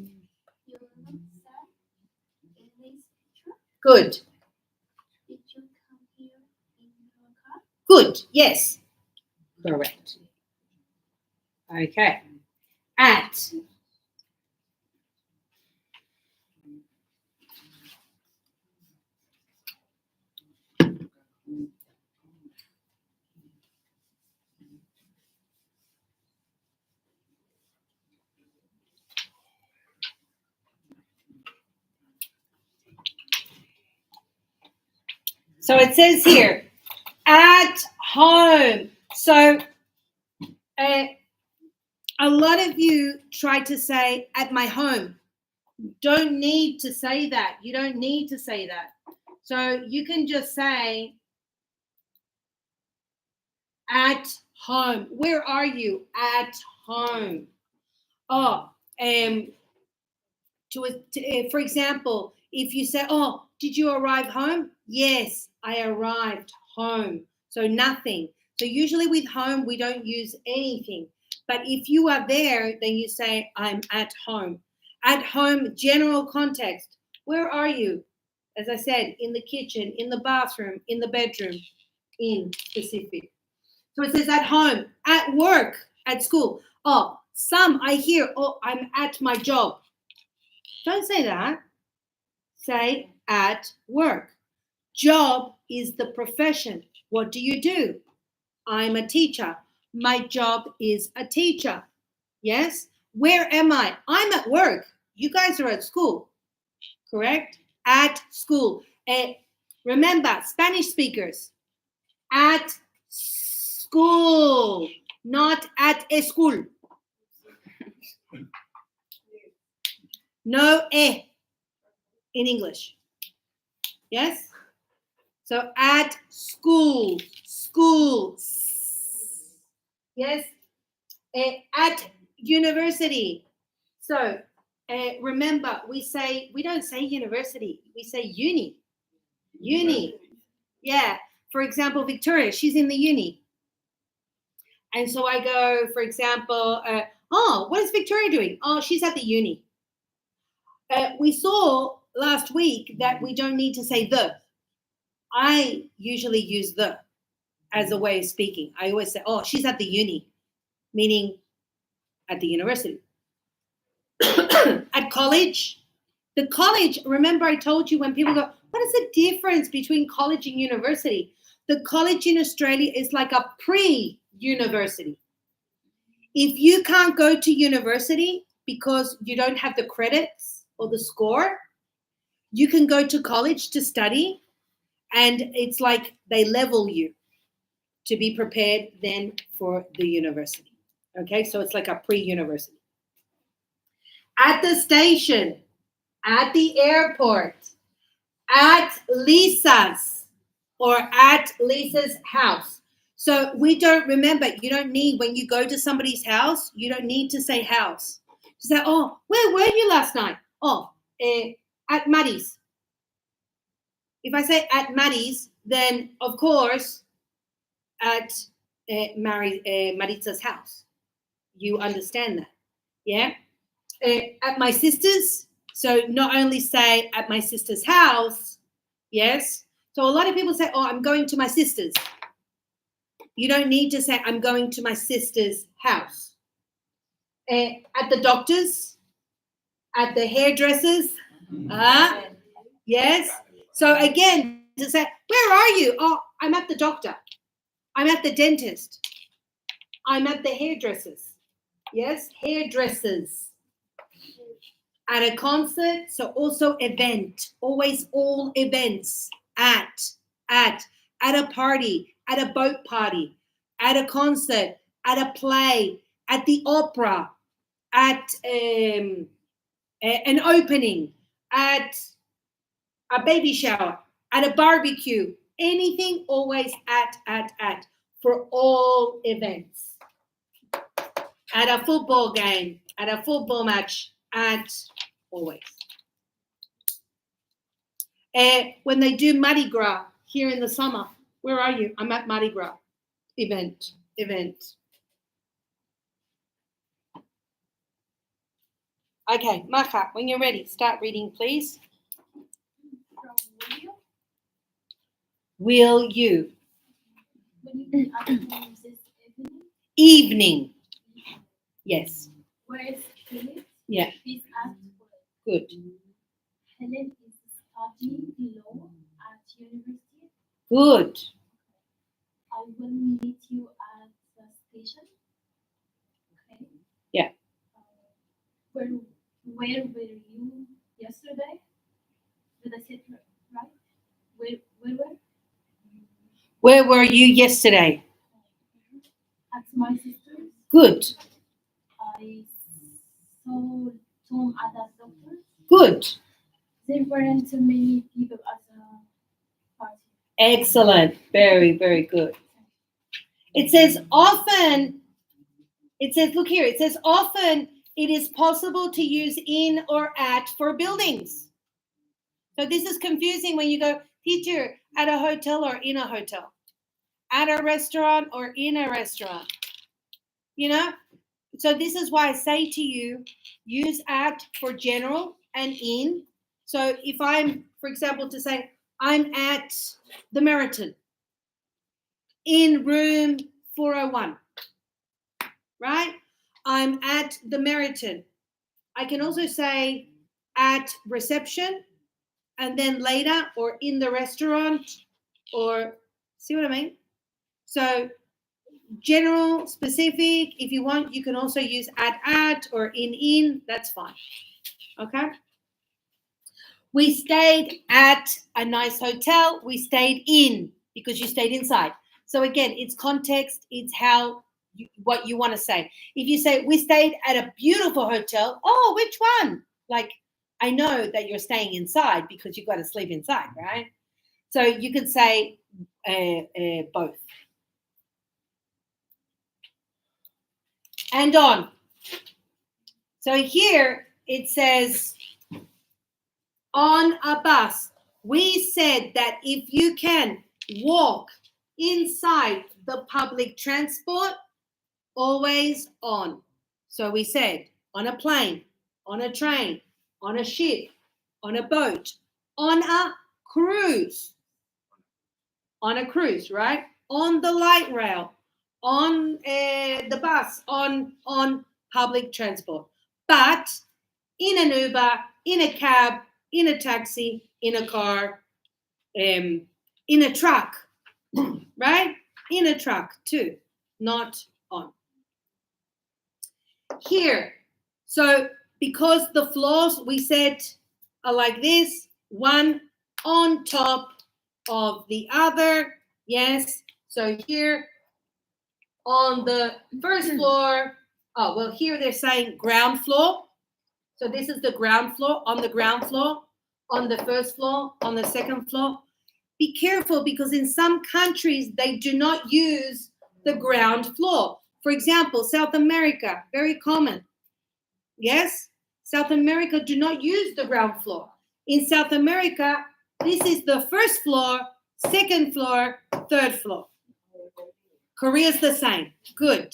Good. Good. Yes. Correct. Okay. At. So it says here, at home. So a lot of you try to say at my home. Don't need to say that. You don't need to say that. So you can just say at home. Where are you? At home. Oh, for example, if you say, oh, did you arrive home? Yes, I arrived home. So nothing. So usually with home, we don't use anything. But if you are there, then you say, I'm at home. At home, general context. Where are you? As I said, in the kitchen, in the bathroom, in the bedroom, in specific. So it says at home, at work, at school. Oh, some I hear, oh, I'm at my job. Don't say that. Say at work. Job is the profession. What do you do? I'm a teacher. My job is a teacher. Yes? Where am I? I'm at work. You guys are at school. Correct? At school. Remember, Spanish speakers, at school, not at a school. No in English. Yes? So at school, school. Yes? At university. So remember, we don't say university, we say uni. Uni. Yeah. For example, Victoria, she's in the uni. And so I go, for example, oh, what is Victoria doing? Oh, she's at the uni. We saw last week that we don't need to say the. I usually use the as a way of speaking. I always say, oh, she's at the uni, meaning at the university. At college, the college, remember I told you when people go, what is the difference between college and university? The college in Australia is like a pre-university. If you can't go to university because you don't have the credits or the score, you can go to college to study, and it's like they level you to be prepared then for the university. Okay, so it's like a pre-university. At the station, at the airport, at Lisa's, or at Lisa's house. So we don't remember, you don't need, when you go to somebody's house, you don't need to say house. You say, oh, where were you last night? Oh, at Maddie's. If I say at Maddie's, then of course at Maritza's house. You understand that, yeah? At my sister's, so not only say at my sister's house, yes? So a lot of people say, oh, I'm going to my sister's. You don't need to say, I'm going to my sister's house. At the doctor's, at the hairdresser's, yes? So again, to say, where are you? Oh, I'm at the doctor. I'm at the dentist. I'm at the hairdresser's. Yes, hairdressers. At a concert, so also event. Always all events. At a party, at a boat party, at a concert, at a play, at the opera, at an opening, at a baby shower, at a barbecue, anything always at for all events. At a football game, at a football match, at always. When they do Mardi Gras here in the summer, where are you? I'm at Mardi Gras. Event. Okay, Maja, when you're ready, start reading, please. From will you? Will you? When you at home this evening? Evening. Yes. Where is Philip? Yeah. He's at work. Good. Helen is studying law at university. Good. I will meet you at the station. Okay. Yeah. Where were you yesterday? Did I say it right? Where were? Where were you yesterday? At my sister's, Good. I saw some other doctors. Good. There weren't too many people at the party. Excellent. Very, very good. It says often, look here, it says often it is possible to use in or at for buildings. So this is confusing when you go, teacher, at a hotel or in a hotel, at a restaurant or in a restaurant, you know? So this is why I say to you, use at for general and in. So if I'm, for example, to say, I'm at the Meriton in room 401, right? I'm at the Meriton. I can also say at reception and then later or in the restaurant or, see what I mean? So general, specific, if you want, you can also use at or in, that's fine. Okay? We stayed at a nice hotel. We stayed in because you stayed inside. So again, it's context, it's how what you want to say. If you say we stayed at a beautiful hotel, oh, which one? Like, I know that you're staying inside because you've got to sleep inside, right? So you could say both. And on. So here it says on a bus. We said that if you can walk inside the public transport, always on. So we said on a plane, on a train, on a ship, on a boat, on a cruise. On a cruise, right? On the light rail, on the bus, on public transport. But in an Uber, in a cab, in a taxi, in a car, in a truck, right? In a truck too, not on. Here, so because the floors we said are like this, one on top of the other, yes. So here on the first floor, oh, well, here they're saying ground floor. So this is the ground floor, on the ground floor, on the first floor, on the second floor. Be careful because in some countries, they do not use the ground floor. For example, South America, very common. Yes? South America do not use the ground floor. In South America, this is the first floor, second floor, third floor. Korea's the same. Good.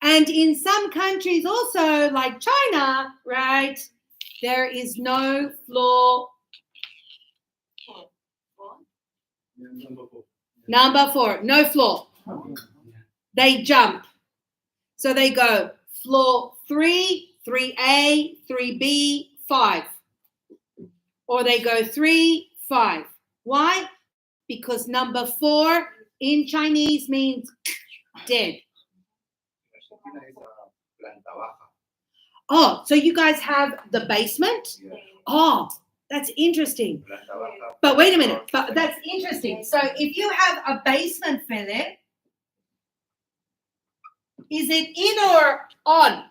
And in some countries also, like China, right, there is no floor. Number 4, no floor. They jump. So they go floor 3, 3A, 3B, 5. Or they go 3, 5. Why? Because number 4 in Chinese means dead. Oh, so you guys have the basement? Yeah. Oh, that's interesting. But wait a minute. But that's interesting. So if you have a basement, Philip, is it in or on?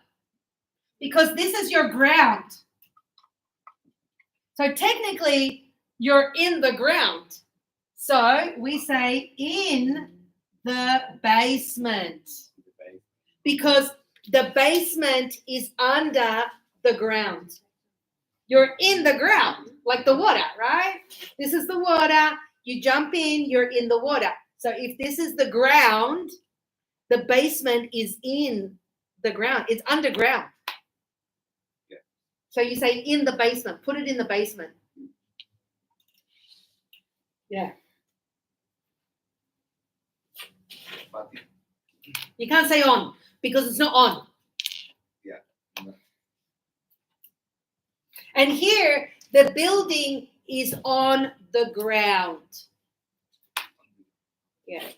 Because this is your ground. So technically, you're in the ground. So we say in the basement. Because the basement is under the ground. You're in the ground, like the water, right? This is the water. You jump in, you're in the water. So if this is the ground, the basement is in the ground. It's underground. Yeah. So you say in the basement. Put it in the basement. Yeah. You can't say on because it's not on. Yeah. And here, the building is on the ground. Yeah.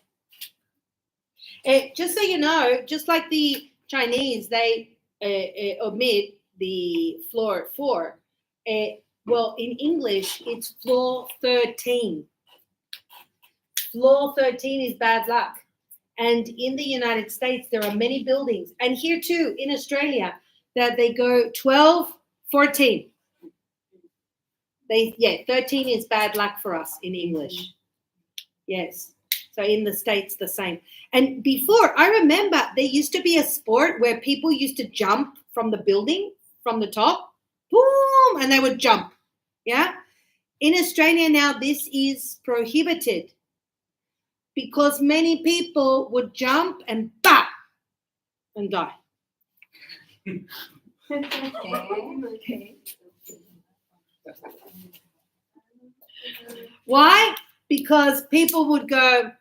Just so you know, just like the Chinese, they omit the floor 4. Well, in English, it's floor 13. Floor 13 is bad luck. And in the United States, there are many buildings. And here too, in Australia, that they go 12, 14. 13 is bad luck for us in English. Yes. So in the States, the same. And before, I remember there used to be a sport where people used to jump from the building, from the top, boom, and they would jump. Yeah. In Australia now, this is prohibited because many people would jump and bah, and die. Okay. Why? Because people would go,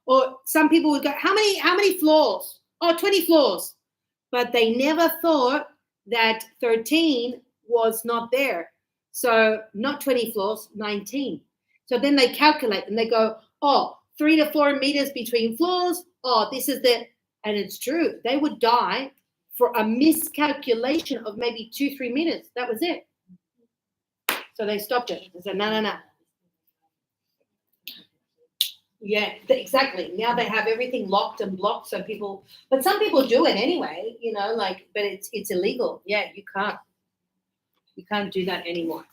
or some people would go, how many floors? Oh, 20 floors. But they never thought that 13 was not there. So not 20 floors, 19. So then they calculate and they go, oh, 3 to 4 meters between floors. Oh, this is the, and it's true. They would die for a miscalculation of maybe 2-3 meters. That was it. So they stopped it. They said, no. Yeah, exactly. Now they have everything locked and blocked, so people. But some people do it anyway, you know. Like, but it's illegal. Yeah, you can't do that anymore.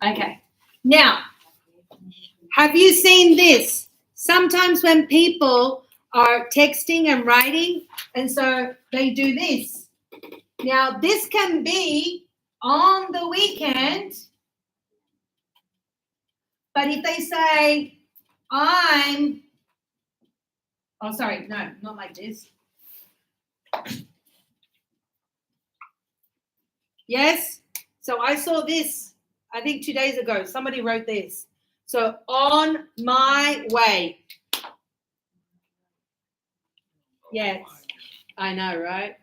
Okay. Now, have you seen this? Sometimes when people are texting and writing, and so they do this. Now, this can be on the weekend, but if they say, no, not like this. Yes? So I saw this, I think 2 days ago. Somebody wrote this. So, on my way. Yes, I know, right?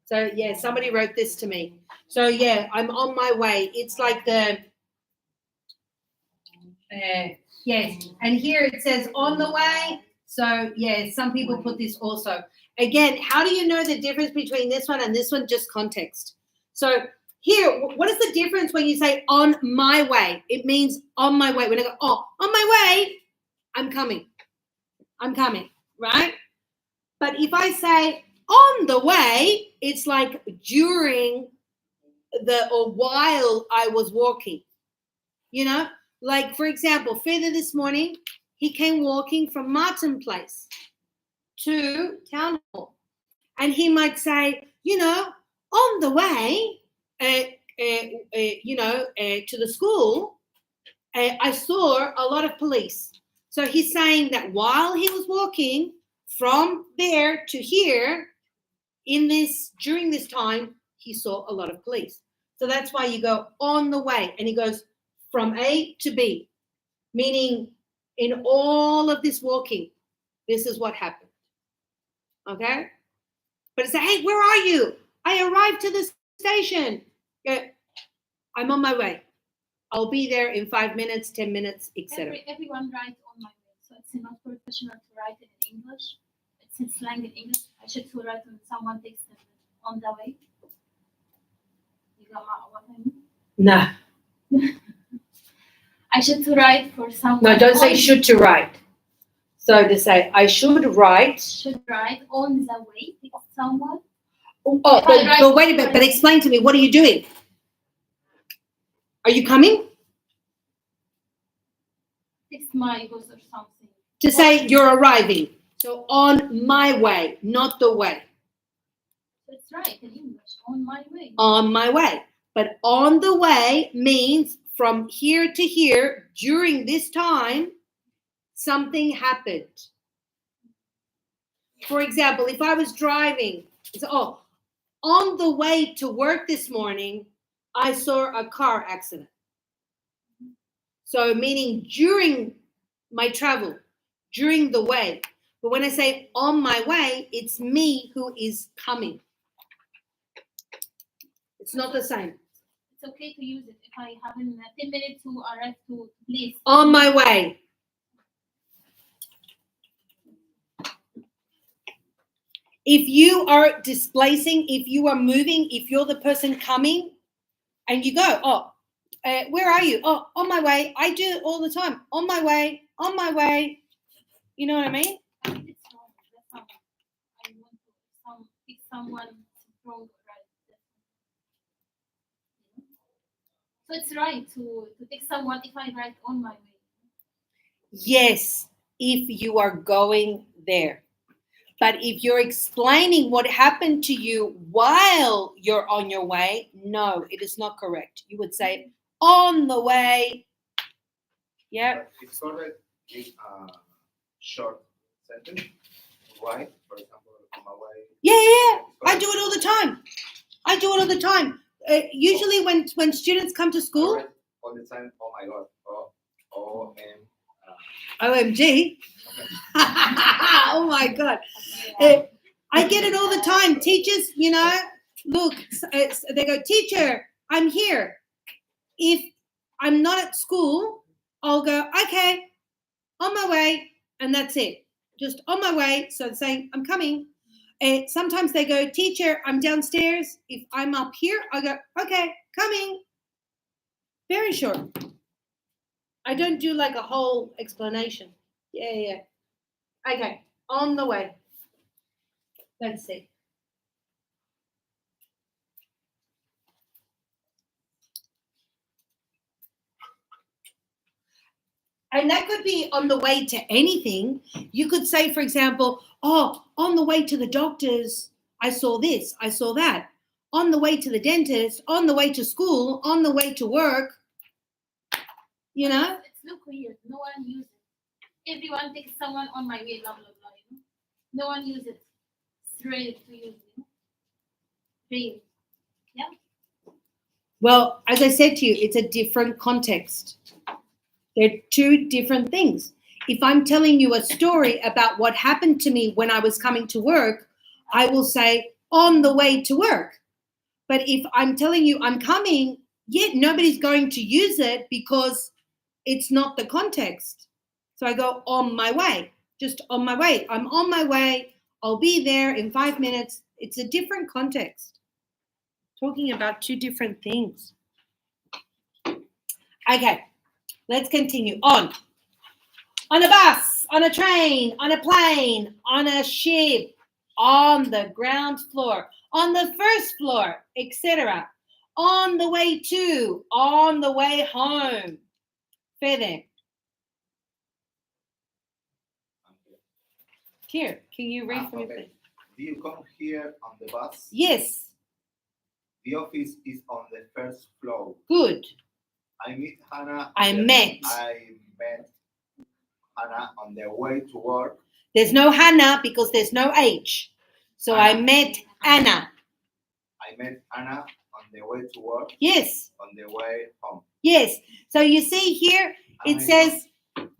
So, yeah, somebody wrote this to me. So, yeah, I'm on my way. It's like the, yes. And here it says on the way. So, yeah, some people put this also. Again, how do you know the difference between this one and this one? Just context. So, here, what is the difference when you say on my way? It means on my way. When I go, oh, on my way, I'm coming, right? But if I say on the way, it's like during or while I was walking, you know? Like, for example, further this morning, he came walking from Martin Place to Town Hall. And he might say, on the way, to the school, I saw a lot of police. So he's saying that while he was walking from there to here, during this time, he saw a lot of police. So that's why you go on the way, and he goes from A to B, meaning in all of this walking, this is what happened. Okay? But it's like, hey, where are you? I arrived to the station. I'm on my way. I'll be there in 5 minutes, 10 minutes, etc. Everyone writes on my way, so it's not professional to write it in English. It's in slang in English. I should to write when someone takes them on the way. You got what I mean? No. I should to write for someone. No, don't say should to write. So to say, I should write. Should write on the way to someone. Oh, but wait a minute. But explain to me, what are you doing? Are you coming? It's my bus or something. To say you're arriving. So on my way, not the way. That's right in English. On my way. On my way. But on the way means from here to here, during this time, something happened. For example, if I was driving, it's, on the way to work this morning, I saw a car accident. So meaning during my travel, during the way. But when I say on my way, it's me who is coming. It's not the same. It's okay to use it if I have 10 minutes to arrive to place. On my way. If you are displacing, if you are moving, if you're the person coming and you go, oh, where are you? Oh, on my way. I do it all the time. On my way, on my way. You know what I mean? I think it's wrong. That's not. I want to pick someone wrong, right? So it's right to pick someone if I write on my way. Yes, if you are going there. But if you're explaining what happened to you while you're on your way, no, it is not correct. You would say on the way. Yeah. But it's correct if short sentence, right? For example, on my way. Yeah. I do it all the time. I do it all the time. Usually when students come to school, I write all the time. Oh my God. OMG. Oh my God. I get it all the time. Teachers, look, they go, teacher, I'm here. If I'm not at school, I'll go, okay, on my way. And that's it. Just on my way. So saying, I'm coming. Sometimes they go, teacher, I'm downstairs. If I'm up here, I go, okay, coming. Very short. I don't do like a whole explanation. Yeah. Okay, on the way. Let's see. And that could be on the way to anything. You could say, for example, oh, on the way to the doctor's, I saw this, I saw that. On the way to the dentist, on the way to school, on the way to work. You know? It's look weird. No one uses it. Everyone takes someone on my way, blah blah blah. No one uses it. It's rare to use it. Rare. Yeah. Well, as I said to you, it's a different context. They're two different things. If I'm telling you a story about what happened to me when I was coming to work, I will say on the way to work. But if I'm telling you I'm coming, yet nobody's going to use it because it's not the context. So I go on my way, just on my way. I'm on my way. I'll be there in 5 minutes. It's a different context. Talking about two different things. Okay, let's continue on. On a bus, on a train, on a plane, on a ship, on the ground floor, on the first floor, etc. On the way to, on the way home. Fede. Here, can you read for me, Okay. please? Do you come here on the bus? Yes, The office is on the first floor. good. I meet Hannah. I met. Hannah on the way to work. There's no Hannah because there's no H. So I met Anna. I met Anna on the way to work. Yes, On the way home. yes. So you see here, it says,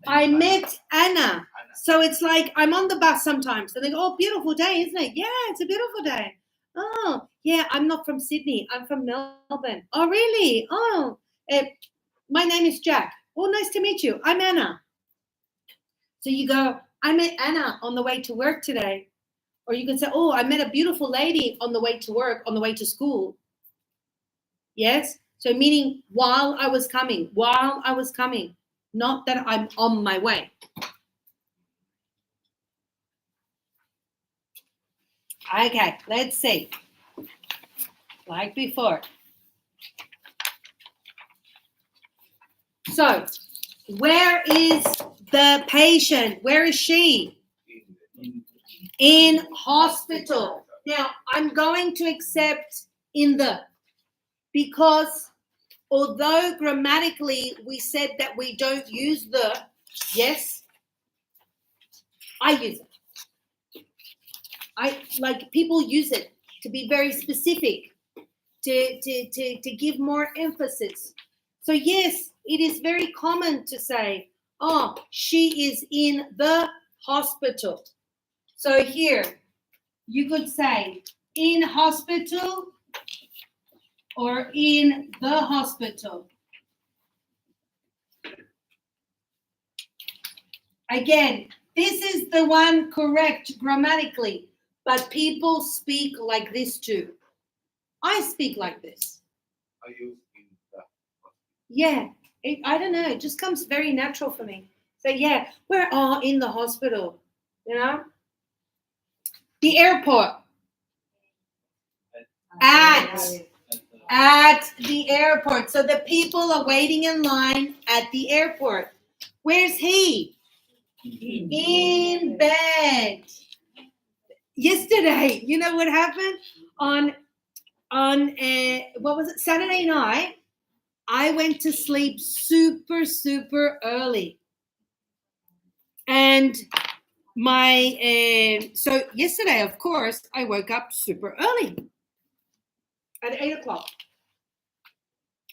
I met Anna. So it's like I'm on the bus sometimes. And they go, oh, beautiful day, isn't it? Yeah, it's a beautiful day. Oh, yeah, I'm not from Sydney. I'm from Melbourne. Oh, really? Oh, my name is Jack. Oh, nice to meet you. I'm Anna. So you go, I met Anna on the way to work today. Or you can say, oh, I met a beautiful lady on the way to work, on the way to school. Yes? So meaning while I was coming, not that I'm on my way. Okay, let's see. Like before. So, where is the patient? Where is she? In hospital. Now, I'm going to accept in the, because although grammatically we said that we don't use the, yes, I use it. People use it to be very specific, to give more emphasis. So yes, it is very common to say, oh, she is in the hospital. So here, you could say in hospital or in the hospital. Again, this is the one correct grammatically, but people speak like this too. I speak like this. I use in the Yeah, I don't know. It just comes very natural for me. So yeah, we're all in the hospital, you know. The airport. At the airport. So the people are waiting in line at the airport. Where's he? In bed. Yesterday, you know what happened? On what was it? Saturday night, I went to sleep super early. And so yesterday, of course, I woke up super early at 8:00.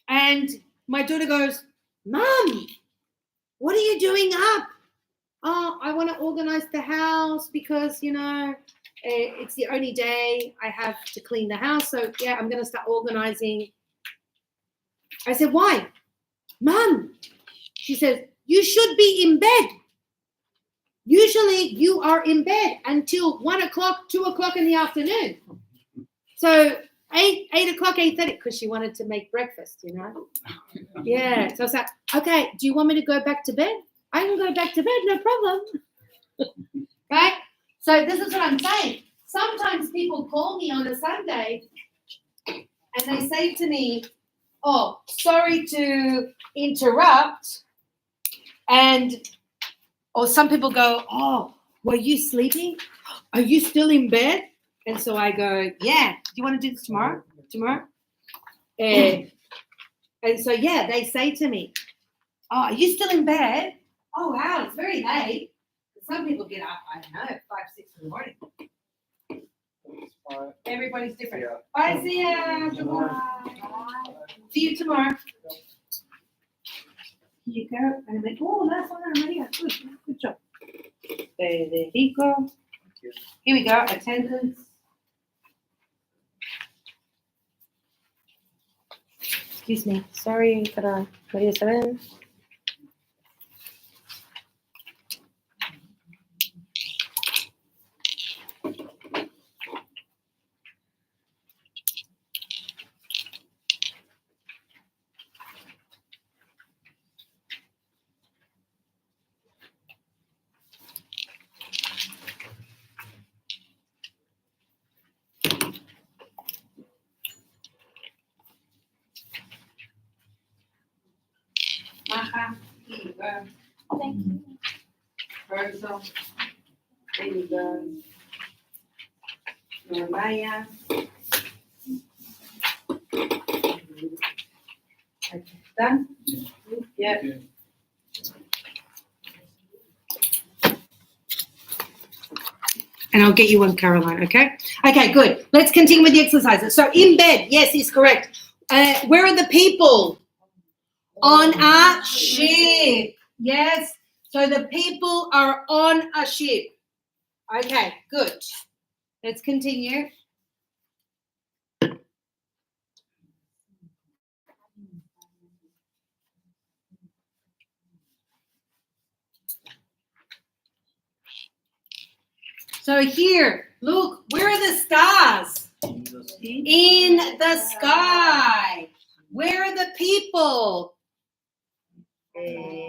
And my daughter goes, Mom, what are you doing up? Oh, I want to organize the house because, it's the only day I have to clean the house. So, yeah, I'm going to start organizing. I said, why? Mom, she says, you should be in bed. Usually you are in bed until 1:00, 2:00 in the afternoon. So 8:00, 8:30, because she wanted to make breakfast, Yeah. So I was like, okay, do you want me to go back to bed? I can go back to bed, no problem. Right? So this is what I'm saying. Sometimes people call me on a Sunday and they say to me, oh, sorry to interrupt. Or some people go, oh, were you sleeping? Are you still in bed? And so I go, yeah. Do you want to do this tomorrow? And so, yeah, they say to me, oh, are you still in bed? Oh, wow, it's very late. Some people get up, I don't know, 5, 6 in the morning. Everybody's different. Yeah. Bye, see ya. See you tomorrow. Here you go. And I'm like, oh, that's one, Maria. Good job. Federico. Here we go. Attendance. Excuse me. Sorry para Maria Isabel. Maja. Here you go. Thank you. Virgil. There you go. Maya. Okay. Done? Yeah. And I'll get you one, Caroline, okay? Okay, good. Let's continue with the exercises. So in bed, yes, is correct. Where are the people? On a ship. Yes. So the people are on a ship. Okay, good. Let's continue. So here, look, where are the stars? In the sky. Where are the people?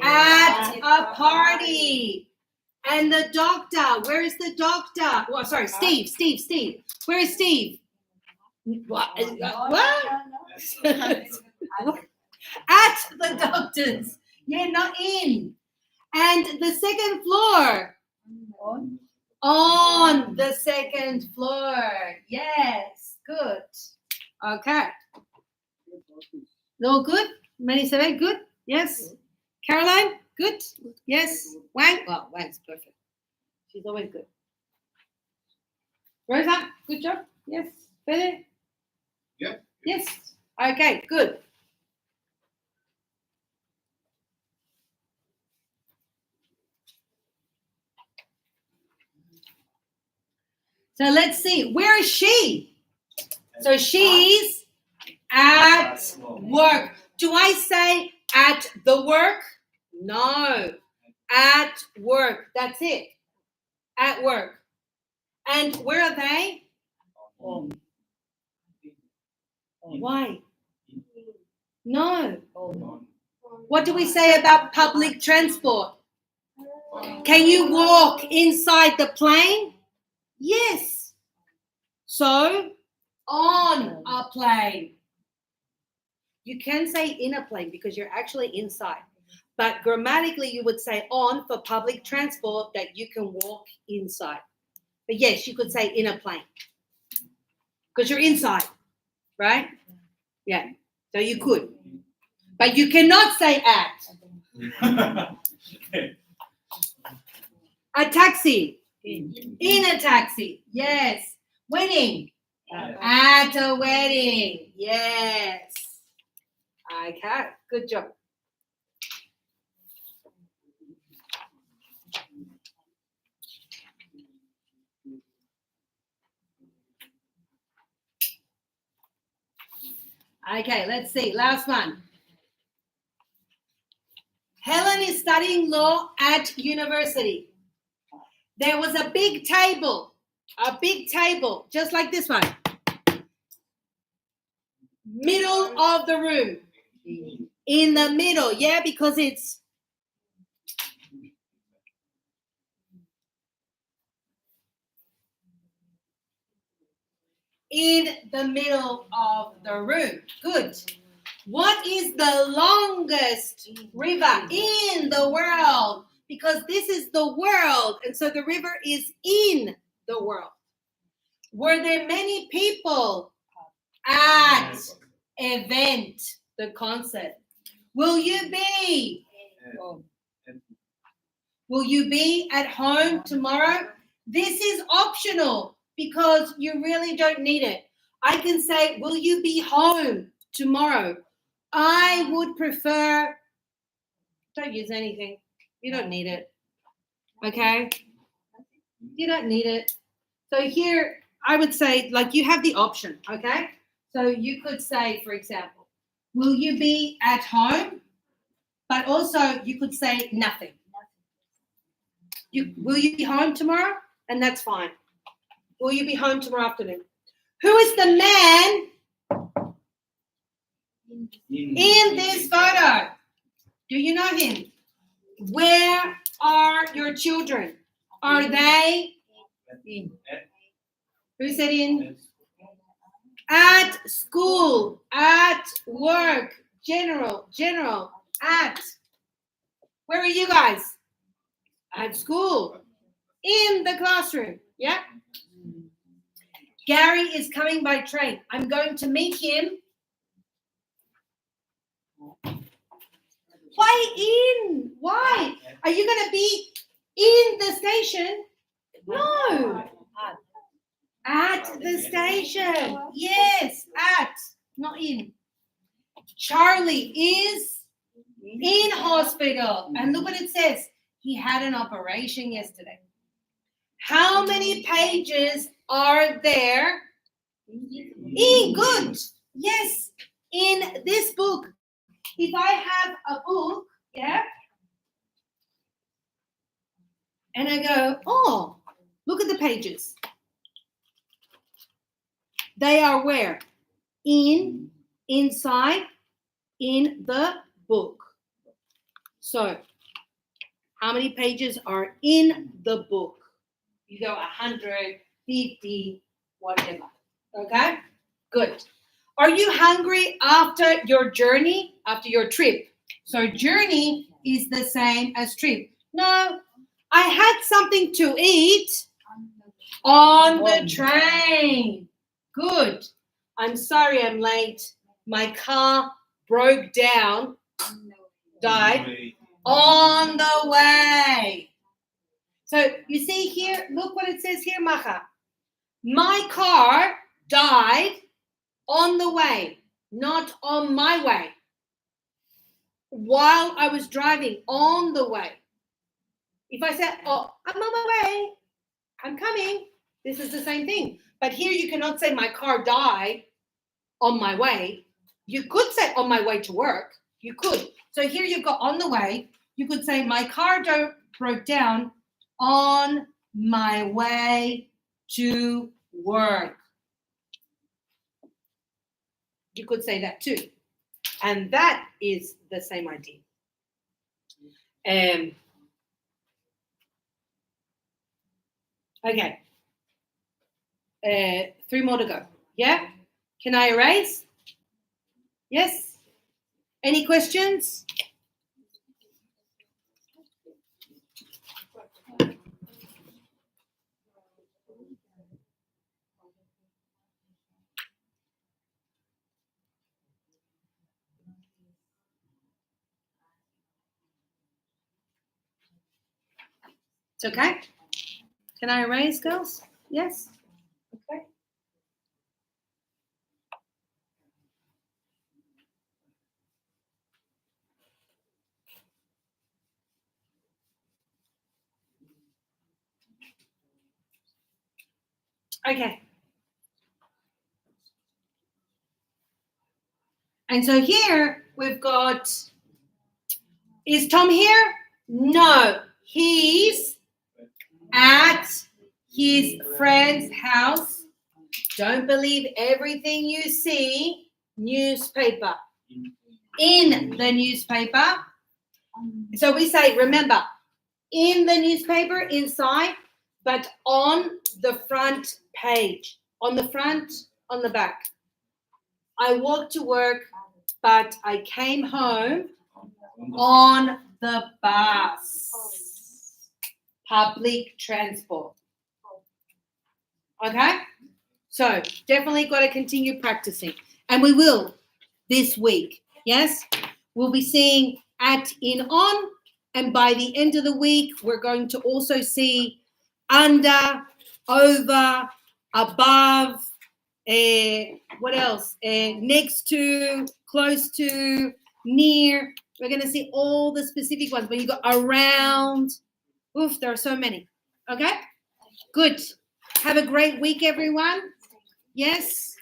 At a party. And the doctor, where is the doctor? Oh, sorry, Steve. Where is Steve? What? At the doctor's. Yeah, not in. And the second floor. On the second floor. Yes, good. Okay. All good? Marisabel, good? Yes. Caroline, good? Yes. Wang? Well, Wang's perfect. She's always good. Rosa, good job? Yes. Fede? Yeah. Yes. Okay, good. So let's see. Where is she? So she's at work. Do I say at the work? No. At work. That's it. At work. And where are they? On. Why? No. On. What do we say about public transport? Can you walk inside the plane? Yes. So, on a plane. You can say in a plane because you're actually inside. But grammatically, you would say on for public transport that you can walk inside. But yes, you could say in a plane because you're inside, right? Yeah. So you could. But you cannot say at. A taxi. In a taxi. Yes. Wedding. At a wedding. Yes. Okay. Good job. Okay, let's see. Last one. Helen is studying law at university. There was a big table, just like this one. Middle of the room. In the middle, yeah, because it's in the middle of the room. Good. What is the longest river in the world? Because this is the world, and so the river is in the world. Were there many people at event, the concert? Will you be? Will you be at home tomorrow? This is optional because you really don't need it. I can say, will you be home tomorrow? I would prefer, don't use anything. You don't need it. Okay? You don't need it. So here, I would say, like, you have the option, okay? So you could say, for example, will you be at home? But also, you could say nothing. Will you be home tomorrow? And that's fine. Will you be home tomorrow afternoon? Who is the man in this photo? Do you know him? Where are your children? Are they in? Who said in? At school, at work, general, at. Where are you guys? At school. In the classroom. Yeah? Gary is coming by train. I'm going to meet him. Why in? Why? Are you going to be in the station? No. At the station. Yes, at, not in. Charlie is in hospital. And look what it says. He had an operation yesterday. How many pages are there? In, good. Yes, in this book. If I have a book, yeah, and I go, oh, look at the pages. They are where? In, inside, in the book. So, how many pages are in the book? You go 100, 50, whatever. Okay? Good. Are you hungry after your journey, after your trip? So journey is the same as trip. No, I had something to eat on the train. Good. I'm sorry I'm late. My car broke down, died on the way. So you see here, look what it says here, Macha. My car died on the way, not on my way. While I was driving, on the way. If I said, oh, I'm on my way, I'm coming, this is the same thing. But here you cannot say my car died on my way. You could say on my way to work. You could. So here you've got on the way. You could say my car broke down on my way to work. You could say that too. And that is the same idea. Okay. 3 more to go. Yeah? Can I erase? Yes? Any questions? It's okay? Can I erase, girls? Yes? Okay. Okay. And so here we've got, is Tom here? No, he's at his friend's house. Don't believe everything you see. Newspaper. In the newspaper. So we say, remember, in the newspaper, inside, but on the front page. On the front, on the back. I walked to work, but I came home on the bus. Public transport. Okay? So definitely got to continue practicing. And we will this week. Yes? We'll be seeing at, in, on. And by the end of the week, we're going to also see under, over, above, what else? Next to, close to, near. We're going to see all the specific ones. When you go around, oof, there are so many. Okay? Good. Have a great week, everyone. Yes?